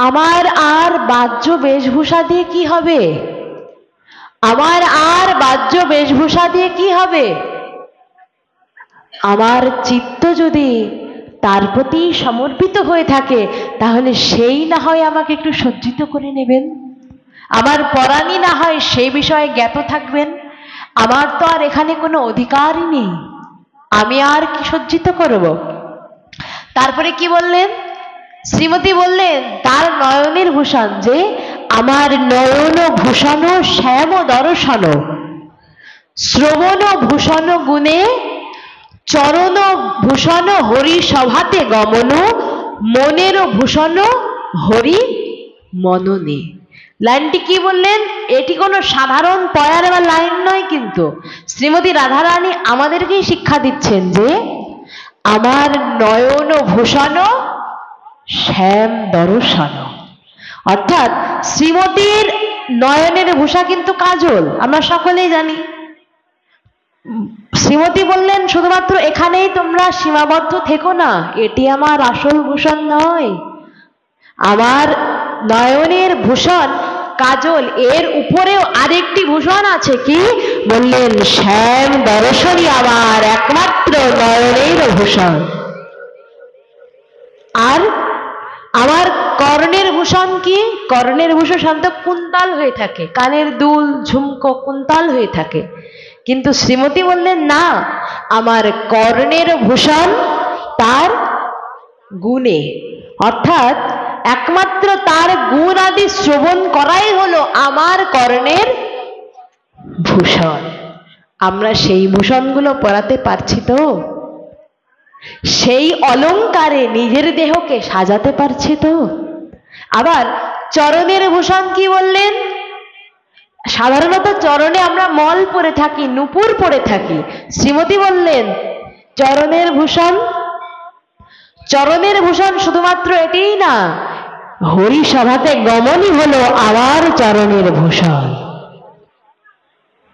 আমার আর বাহ্য বেশভূষা দিয়ে কি হবে? আমার আর বাহ্য বেশভূষা দিয়ে কি হবে? আমার চিত্ত যদি তার প্রতি সমর্পিত হয়ে থাকে তাহলে সেই না হয় আমাকে একটু সজ্জিত করে নেবেন, আমার পরাণী না হয় সেই বিষয়ে জ্ঞাত থাকবেন। আমার তো আর এখানে কোনো অধিকারই নেই, আমি আর কি সজ্জিত করব? তারপরে কি বললেন? শ্রীমতী বললেন তার নয়নের ভূষণ, যে আমার নয়ন ভূষণ শ্যাম দর্শন, শ্রবণ ভূষণ গুণে চরণ ভূষণ হরি সভাতে গমন, মনের ভূষণ হরি মননে। লাইনটি কি বললেন? এটি কোনো সাধারণ পয়ার বা লাইন নয়, কিন্তু শ্রীমতী রাধারানী আমাদেরকেই শিক্ষা দিচ্ছেন যে আমার নয়ন ভূষণ শ্যাম দর্শন। অর্থাৎ শ্রীমতীর নয়নের ভূষা কিন্তু কাজল, আমরা সকলেই জানি। শ্রীমতী বললেন শুধুমাত্র এখানেই তোমরা সীমাবদ্ধ থেকো না, এটি আমার আসল ভূষণ নয়, আমার নয়নের ভূষণ কাজল, এর উপরেও আরেকটি ভূষণ আছে। কি বললেন? শ্যাম দর্শনই আমার একমাত্র নয়নের ভূষণ। আর আমার কর্ণের ভূষণ কি? কর্ণের ভূষণ শান্ত কুন্তল হয়ে থাকে, কানের দুল ঝুমকো কুন্তল হয়ে থাকে, কিন্তু শ্রীমতী বললেন না, আমার কর্ণের ভূষণ তার গুণে। অর্থাৎ একমাত্র তার গুণ আদি শ্রবণ করাই হলো আমার কর্ণের ভূষণ। আমরা সেই ভূষণগুলো পরাতে পারছি তো? সেই অলংকারে নিজের দেহকে সাজাতে পারছি তো? আবার চরণের ভূষণ কি বললেন? সাধারণত চরণে আমরা মল পরে থাকি, নূপুর পরে থাকি। শ্রীমতী বললেন চরণের ভূষণ, চরণের ভূষণ শুধুমাত্র এটিই না, হরি সভাতে গমনই হলো আমার চরণের ভূষণ।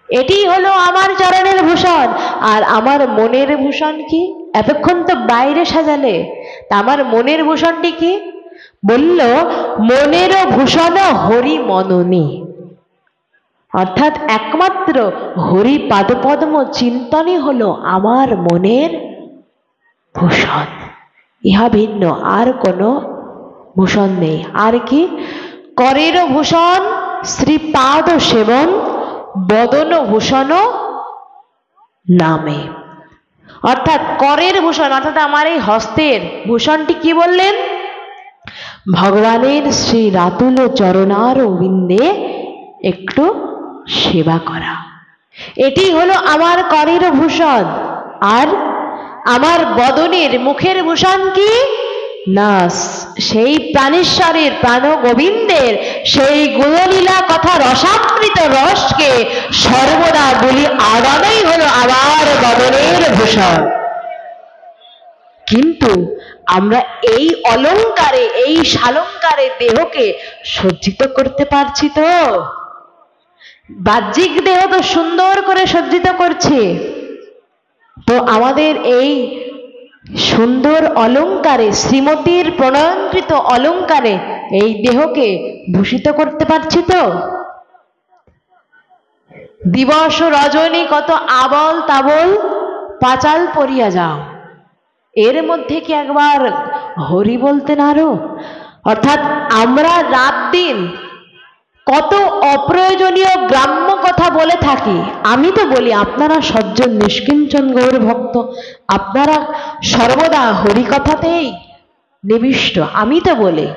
এটি হলো আমার চরণের ভূষণ। আর আমার মনের ভূষণ কি? এতক্ষণ তো বাইরে সাজালে, তা আমার মনের ভূষণটি কি? বলল মনের ভূষণ হরি মননে, অর্থাৎ একমাত্র হরি পাদপদ্ম চিন্তনই হলো আমার মনের ভূষণ। ইহা ভিন্ন আর কোনো ভূষণ নেই। আর কি? করের ভূষণ শ্রীপাদ সেবন, বদন ভূষণ নামে। অর্থাৎ করের ভূষণ অর্থাৎ আমার এই হস্তের ভূষণটি কি বললেন? ভগবানের শ্রী রাতুল চরণার বিন্দে একটু সেবা করা, এটি হলো আমার করের ভূষণ। আর আমার বদনের মুখের ভূষণ কি? না, সেই প্রাণেশ্বরের প্রাণ গোবিন্দের সেই গুণলীলা কথা রসামৃত রসকে সর্বদা বলি আগানোই হলো আমার বদনের ভূষণ। কিন্তু আমরা এই অলঙ্কারে, এই শালঙ্কারে দেহকে সজ্জিত করতে পারছি তো? বাহ্যিক দেহ তো সুন্দর করে সজ্জিত করছি, তো আমাদের এই সুন্দর অলঙ্কারে, শ্রীমতীর প্রণয়নকৃত অলঙ্কারে এই দেহকে ভূষিত করতে পারছি তো? দিবস রজনী কত আবল তাবল পাঁচাল পরিয়া যাও, এর মধ্যে কি একবার হরি বলতেন আরো? অর্থাৎ আমরা রাত দিন কত অপ্রয়োজনীয় গ্রাম্য কথা বলে থাকি। আমি তো বলি আপনারা সজ্জন নিষ্কিঞ্চন গৌর ভক্ত, আপনারা সর্বদা হরি কথাতেই নিবিষ্ট। আমি তো বলি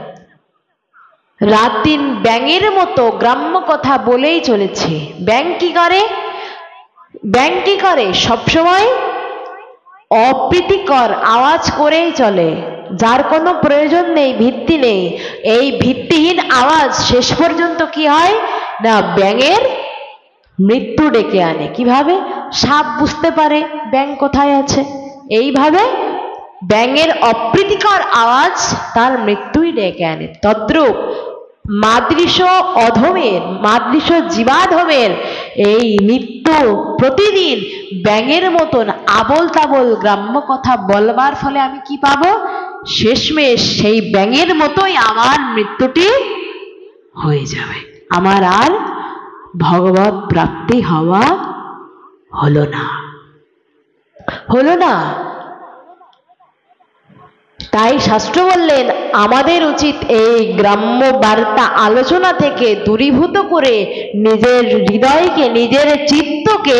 রাত দিন ব্যাঙের মতো গ্রাম্য কথা বলেই চলেছে। ব্যাঙ কি করে? ব্যাঙ কি করে? সবসময় অপ্রীতিকর আওয়াজ করেই চলে, যার কোনো প্রয়োজন নেই, ভিত্তি নেই। এই ভিত্তিহীন আওয়াজ শেষ পর্যন্ত কি হয় না ব্যাঙের মৃত্যু ডেকে আনে। কিভাবে? সাপ বুঝতে পারে ব্যাঙ কোথায় আছে, এইভাবে ব্যাঙের অপ্রীতিকর আওয়াজ তার মৃত্যুই ডেকে আনে। তদ্রূপ মাদৃশ অধমের, মাদৃশ জীবাধমের এই নিত্য প্রতিদিন ব্যাঙের মতন আবল তাবল গ্রাম্য কথা বলবার ফলে আমি কি পাবো? শেষমেশ সেই ব্যাঙের মতোই আমার মৃত্যুটি হয়ে যাবে, আমার আর ভগবত প্রাপ্তি হওয়া হলো না, হলো না। তাই শাস্ত্র বললেন আমাদের উচিত এই গ্রাম্য বার্তা আলোচনা থেকে দূরীভূত করে নিজের হৃদয়কে, নিজের চিত্তকে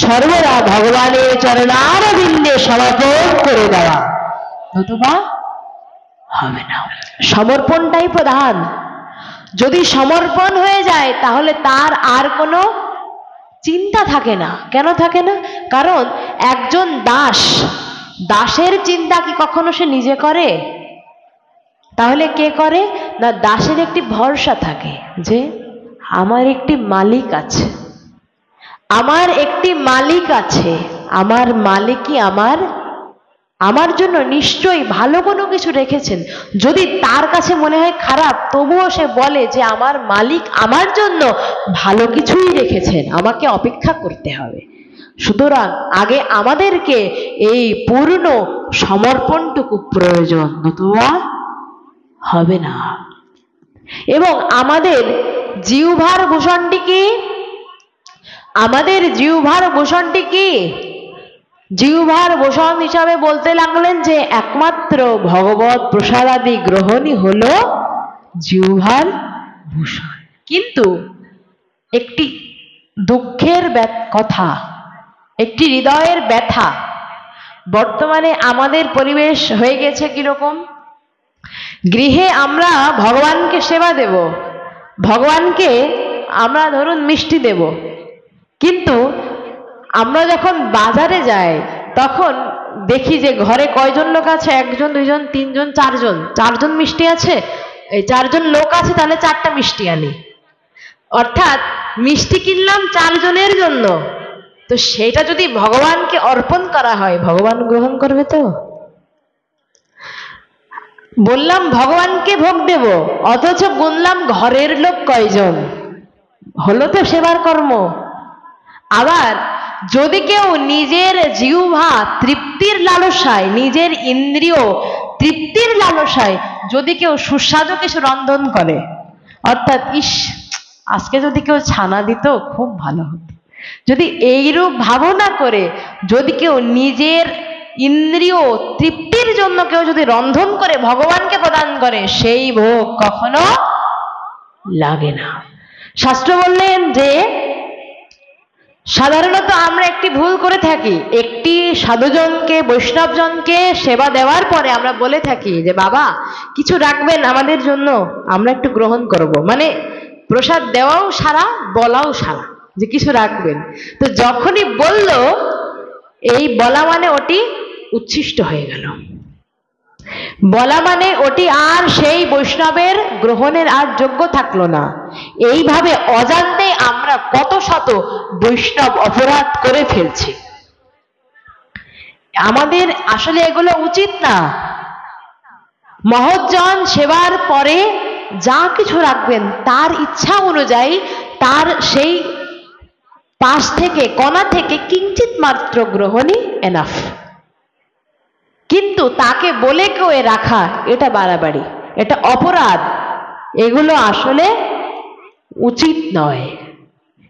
সর্বদা ভগবানের চরণারবিন্দে সমর্পণ করে দেওয়া, নতুবা হবে না। সমর্পণটাই প্রধান। যদি সমর্পণ হয়ে যায় তাহলে তার আর কোনো চিন্তা থাকে না। কেন থাকে না? কারণ একজন দাস, দাসের চিন্তা কি কখনো সে নিজে করে? তাহলে কে করে? না দাসের একটি ভরসা থাকে যে আমার একটি মালিক আছে, আমার একটি মালিক আছে, আমার মালিকই আমার জন্য নিশ্চয়ই ভালো কোনো কিছু রেখেছেন। যদি তার কাছে মনে হয় খারাপ, তবুও সে বলে যে আমার মালিক আমার জন্য ভালো কিছুই রেখেছেন, আমাকে অপেক্ষা করতে হবে। সুতরাং আগে আমাদেরকে এই পূর্ণ সমর্পণটুকু প্রয়োজন, নতুবা হবে না। এবং আমাদের জিহ্বার ভূষণটি কি? আমাদের জিহ্বার ভূষণটি কি? জিহ্বার ভূষণ হিসাবে বলতে লাগলেন যে একমাত্র ভগবত প্রসাদাদি গ্রহণই হলো জিহ্বার ভূষণ। কিন্তু একটি দুঃখের কথা, একটি হৃদয়ের ব্যথা, বর্তমানে আমাদের পরিবেশ হয়ে গেছে কিরকম? গৃহে আমরা ভগবানকে সেবা দেব, ভগবানকে আমরা ধরুন মিষ্টি দেব, কিন্তু আমরা যখন বাজারে যাই তখন দেখি যে ঘরে কয়জন লোক আছে? একজন, দুইজন, তিনজন, চারজন। চারজন মিষ্টি আছে, এই চারজন লোক আছে, তাহলে চারটা মিষ্টি আনি। অর্থাৎ মিষ্টি কিনলাম চারজনের জন্য, তো সেটা যদি ভগবানকে অর্পণ করা হয়, ভগবান গ্রহণ করবে তো? বললাম ভগবানকে ভোগ দেব, অথচ গুনলাম ঘরের লোক কয়জন, হলো তো সেবার কর্ম। আবার যদি কেউ নিজের জিহ্বা তৃপ্তির লালসায়, নিজের ইন্দ্রিয় তৃপ্তির লালসায় যদি কেউ সুস্বাদু কিছু রন্ধন করে, অর্থাৎ ইস আজকে যদি কেউ ছানা দিত খুব ভালো হতো, যদি এইরূপ ভাবনা করে যদি কেউ নিজের ইন্দ্রিয় তৃপ্তির জন্য কেউ যদি রন্ধন করে ভগবানকে প্রদান করে, সেই ভোগ কখনো লাগে না। শাস্ত্র বললেন যে সাধারণত আমরা একটি ভুল করে থাকি, একটি সাধুজনকে বৈষ্ণবজনকে সেবা দেওয়ার পরে আমরা বলে থাকি যে বাবা কিছু রাখবেন আমাদের জন্য, আমরা একটু গ্রহণ করব। মানে প্রসাদ দেওয়াও সারা, বলাও সারা যে কিছু রাখবেন। তো যখনই বলল, এই বলা মানে ওটি উচ্ছিষ্ট হয়ে গেল, বলা মানে ওটি আর সেই বৈষ্ণবের গ্রহণের আর যোগ্য থাকলো না। এইভাবে অজান্তে আমরা কত শত বৈষ্ণব অপরাধ করে ফেলছি। আমাদের আসলে এগুলো উচিত না। মহৎজন সেবার পরে যা কিছু রাখবেন তার ইচ্ছা অনুযায়ী, তার সেই পাশ থেকে কণা থেকে কিঞ্চিত মাত্র গ্রহণই এনাফ। কিন্তু তাকে বলে কেউ রাখা, এটা বাড়াবাড়ি, এটা অপরাধ, এগুলো আসলে উচিত নয়।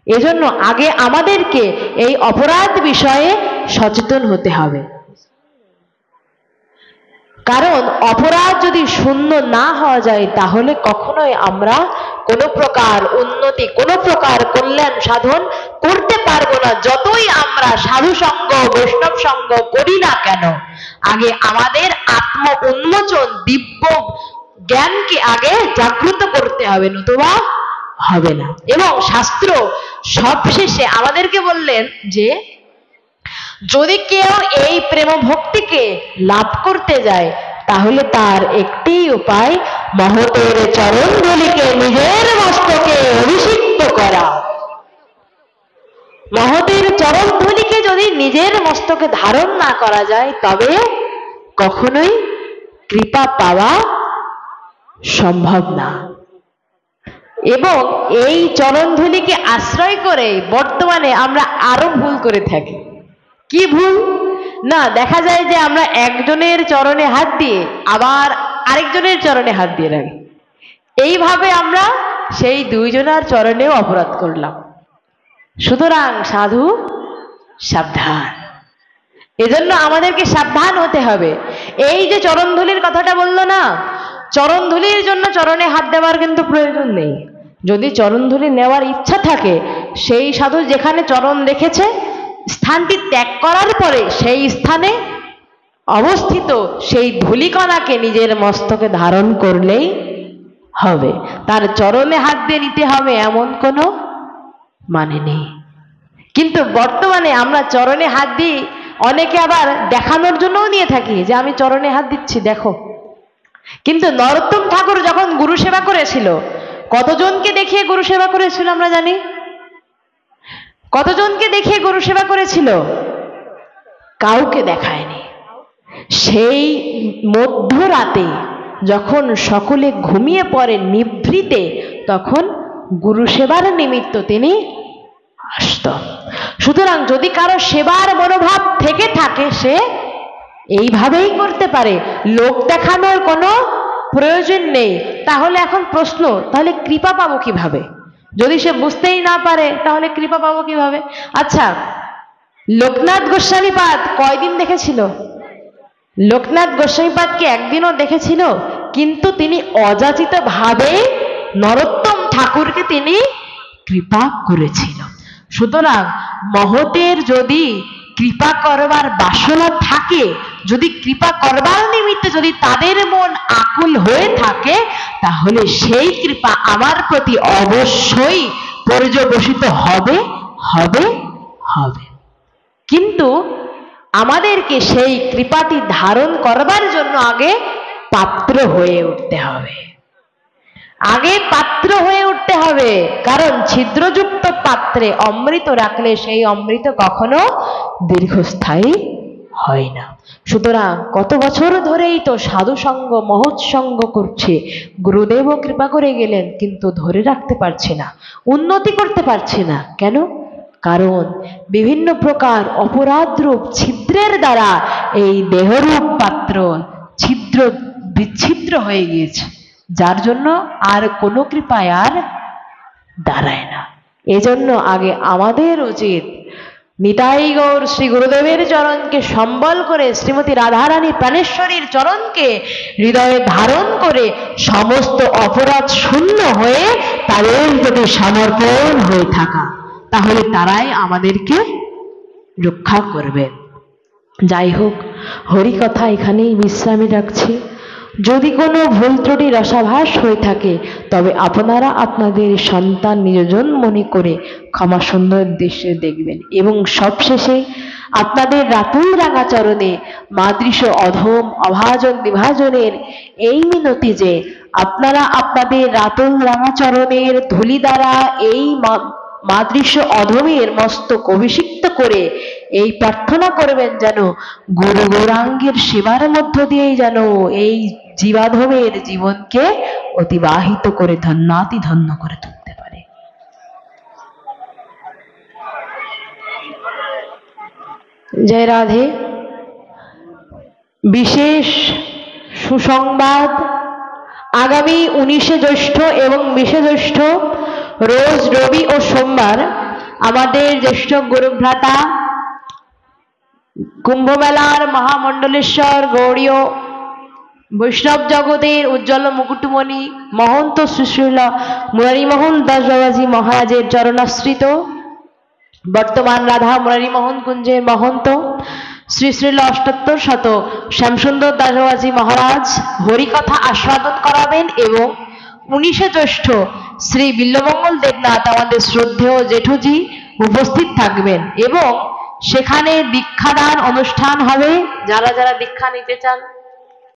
এজন্য আগে আমাদেরকে এই অপরাধ বিষয়ে সচেতন হতে হবে। কারণ অপরাধ যদি শূন্য না হওয়া যায় তাহলে কখনোই আমরা কোনো প্রকার উন্নতি, কোনো প্রকার কল্যাণ সাধন করতে পারবো না। যতই আমরা সাধু সঙ্গ বৈষ্ণব সঙ্গ করি না কেন, আগে আমাদের আত্ম উন্মোচন দিব্য জ্ঞানকে আগে জাগ্রত করতে হবে, নতুবা হবে না। এবং শাস্ত্র সবশেষে আমাদেরকে বললেন যে যদি কেউ এই প্রেম ভক্তিকে লাভ করতে যায় তাহলে তার একটি উপায়, মহতের চরণ ধূলিকে নিজের মস্তকে অভিষিক্ত করা। মহতের চরণ ধূলিকে যদি নিজের মস্তকে ধারণ না করা যায় তবে কখনোই কৃপা পাওয়া সম্ভব না। এবং এই চরণ ধূলিকে আশ্রয় করে বর্তমানে আমরা আরো ভুল করে থাকি। কি ভুল? না, দেখা যায় যে আমরা একজনের চরণে হাত দিয়ে আবার আরেকজনের চরণে হাত দিয়ে রাখি। এইভাবে আমরা সেই দুইজনের চরণেও অপরাধ করলাম। সুতরাং সাধু সাবধান। এজন্য আমাদেরকে সাবধান হতে হবে। এই যে চরণধুলির কথাটা বললো না, চরণধুলির জন্য চরণে হাত দেওয়ার কিন্তু প্রয়োজন নেই। যদি চরণধুলি নেওয়ার ইচ্ছা থাকে, সেই সাধু যেখানে চরণ রেখেছে স্থানটি ত্যাগ করার পরে সেই স্থানে অবস্থিত সেই ধূলিকণাকে নিজের মস্তকে ধারণ করলেই হবে। তার চরণে হাত দিয়ে নিতে হবে এমন কোনো মানে নেই। কিন্তু বর্তমানে আমরা চরণে হাত দিই, অনেকে আবার দেখানোর জন্যও নিয়ে থাকি যে আমি চরণে হাত দিচ্ছি দেখো। কিন্তু নরোত্তম ঠাকুর যখন গুরু সেবা করেছিল, কতজনকে দেখিয়ে গুরু সেবা করেছিল আমরা জানি? কতজনকে দেখিয়ে গুরু সেবা করেছিল? কাউকে দেখায়নি। সেই মধ্যরাতে যখন সকলে ঘুমিয়ে পড়ে নিভৃতে, তখন গুরু সেবার নিমিত্ত তিনি আসত। সুতরাং যদি কারো সেবার মনোভাব থেকে থাকে, সে এইভাবেই করতে পারে, লোক দেখানোর কোনো প্রয়োজন নেই। তাহলে এখন প্রশ্ন, তাহলে কৃপা পাবো কিভাবে? যদি সে বুঝতেই না পারে তাহলে কৃপা পাবো কিভাবে? আচ্ছা, লোকনাথ গোস্বামীপাদ কয়দিন দেখেছিল? লোকনাথ গোস্বামীপাদকে একদিনও দেখেছিল? কিন্তু তিনি অযাচিত ভাবে নরোত্তম ঠাকুরকে তিনি কৃপা করেছিল। সুতরাং মহতের যদি কৃপা করবার বাসনা থাকে, যদি কৃপা করবার নিমিত্তে যদি তাদের মন আকুল হয়ে থাকে, তাহলে সেই কৃপা আমার প্রতি অবশ্যই পর্যবসিত হবে হবে হবে। কিন্তু আমাদেরকে সেই কৃপাটি ধারণ করবার জন্য আগে পাত্র হয়ে উঠতে হবে। আগে পাত্র হয়ে উঠতে হবে। কারণ ছিদ্রযুক্ত পাত্রে অমৃত রাখলে সেই অমৃত কখনো দীর্ঘস্থায়ী হয় না। সুতরাং কত বছর ধরেই তো সাধু সঙ্গ মহৎ সঙ্গ করছে, গুরুদেবও কৃপা করে গেলেন, কিন্তু ধরে রাখতে পারছে না, উন্নতি করতে পারছে না। কেন? কারণ বিভিন্ন প্রকার অপরাধ রূপ ছিদ্রের দ্বারা এই দেহরূপ পাত্র ছিদ্র বিচ্ছিদ্র হয়ে গিয়েছে, যার জন্য আর কোনো কৃপায় আর দাঁড়ায় না। এজন্য আগে আমাদের উচিত নিতাই গৌর শ্রী গুরুদেবের চরণকে সম্বল করে, শ্রীমতী রাধারানী প্রাণেশ্বরীর চরণকে হৃদয়ে ধারণ করে সমস্ত অপরাধ শূন্য হয়ে তাদের যদি সমর্পণ হয়ে থাকা, তাহলে তারাই আমাদেরকে রক্ষা করবে। যাই হোক, হরি কথা এখানেই বিশ্রামে রাখছি। যদি কোনো ভুল ত্রুটি রসাভাস হয়ে থাকে, তবে আপনারা আপনাদের সন্তান নিয়োজন মনে করে ক্ষমা সুন্দর দৃশ্যে দেখবেন। এবং সবশেষে আপনাদের রাতুল রাঙা চরণে মাদৃশ অধম অভাজন বিভাজনের এই মিনতি যে আপনারা আপনাদের রাতুল রাঙা চরণের ধূলি দ্বারা এই মাদৃশ অধমের মস্তক অভিষিক্ত করে এই প্রার্থনা করবেন যেন গুরু গৌরাঙ্গের সেবার মধ্য দিয়েই যেন এই জীবাধমের জীবনকে অতিবাহিত করে ধন্যাতি ধন্য করে তুলতে পারে। জয় রাধে। বিশেষ সুসংবাদ, আগামী 19শে জ্যৈষ্ঠ এবং 20শে জ্যৈষ্ঠ রোজ রবি ও সোমবার আমাদের জ্যেষ্ঠ গুরুভ্রাতা কুম্ভমেলার মহামণ্ডলেশ্বর গৌড়ীয় বৈষ্ণব জগতের উজ্জ্বল মুকুটমণি মহন্ত শ্রীশ্রীল মুরারীমোহন দাস বাবাজি মহারাজের চরণাশ্রিত বর্তমান রাধা মুরারীমোহন কুঞ্জের মহন্ত শ্রী শ্রীল অষ্টোত্তর শত শ্যামসুন্দর দাস বাবাজি মহারাজ হরিকথা আস্বাদন করাবেন এবং 19শে জ্যৈষ্ঠ শ্রী বিল্লমঙ্গল দেবনাথ আমাদের শ্রদ্ধেয় জেঠুজি উপস্থিত থাকবেন এবং সেখানে দীক্ষাদান অনুষ্ঠান হবে। যারা যারা দীক্ষা নিতে চান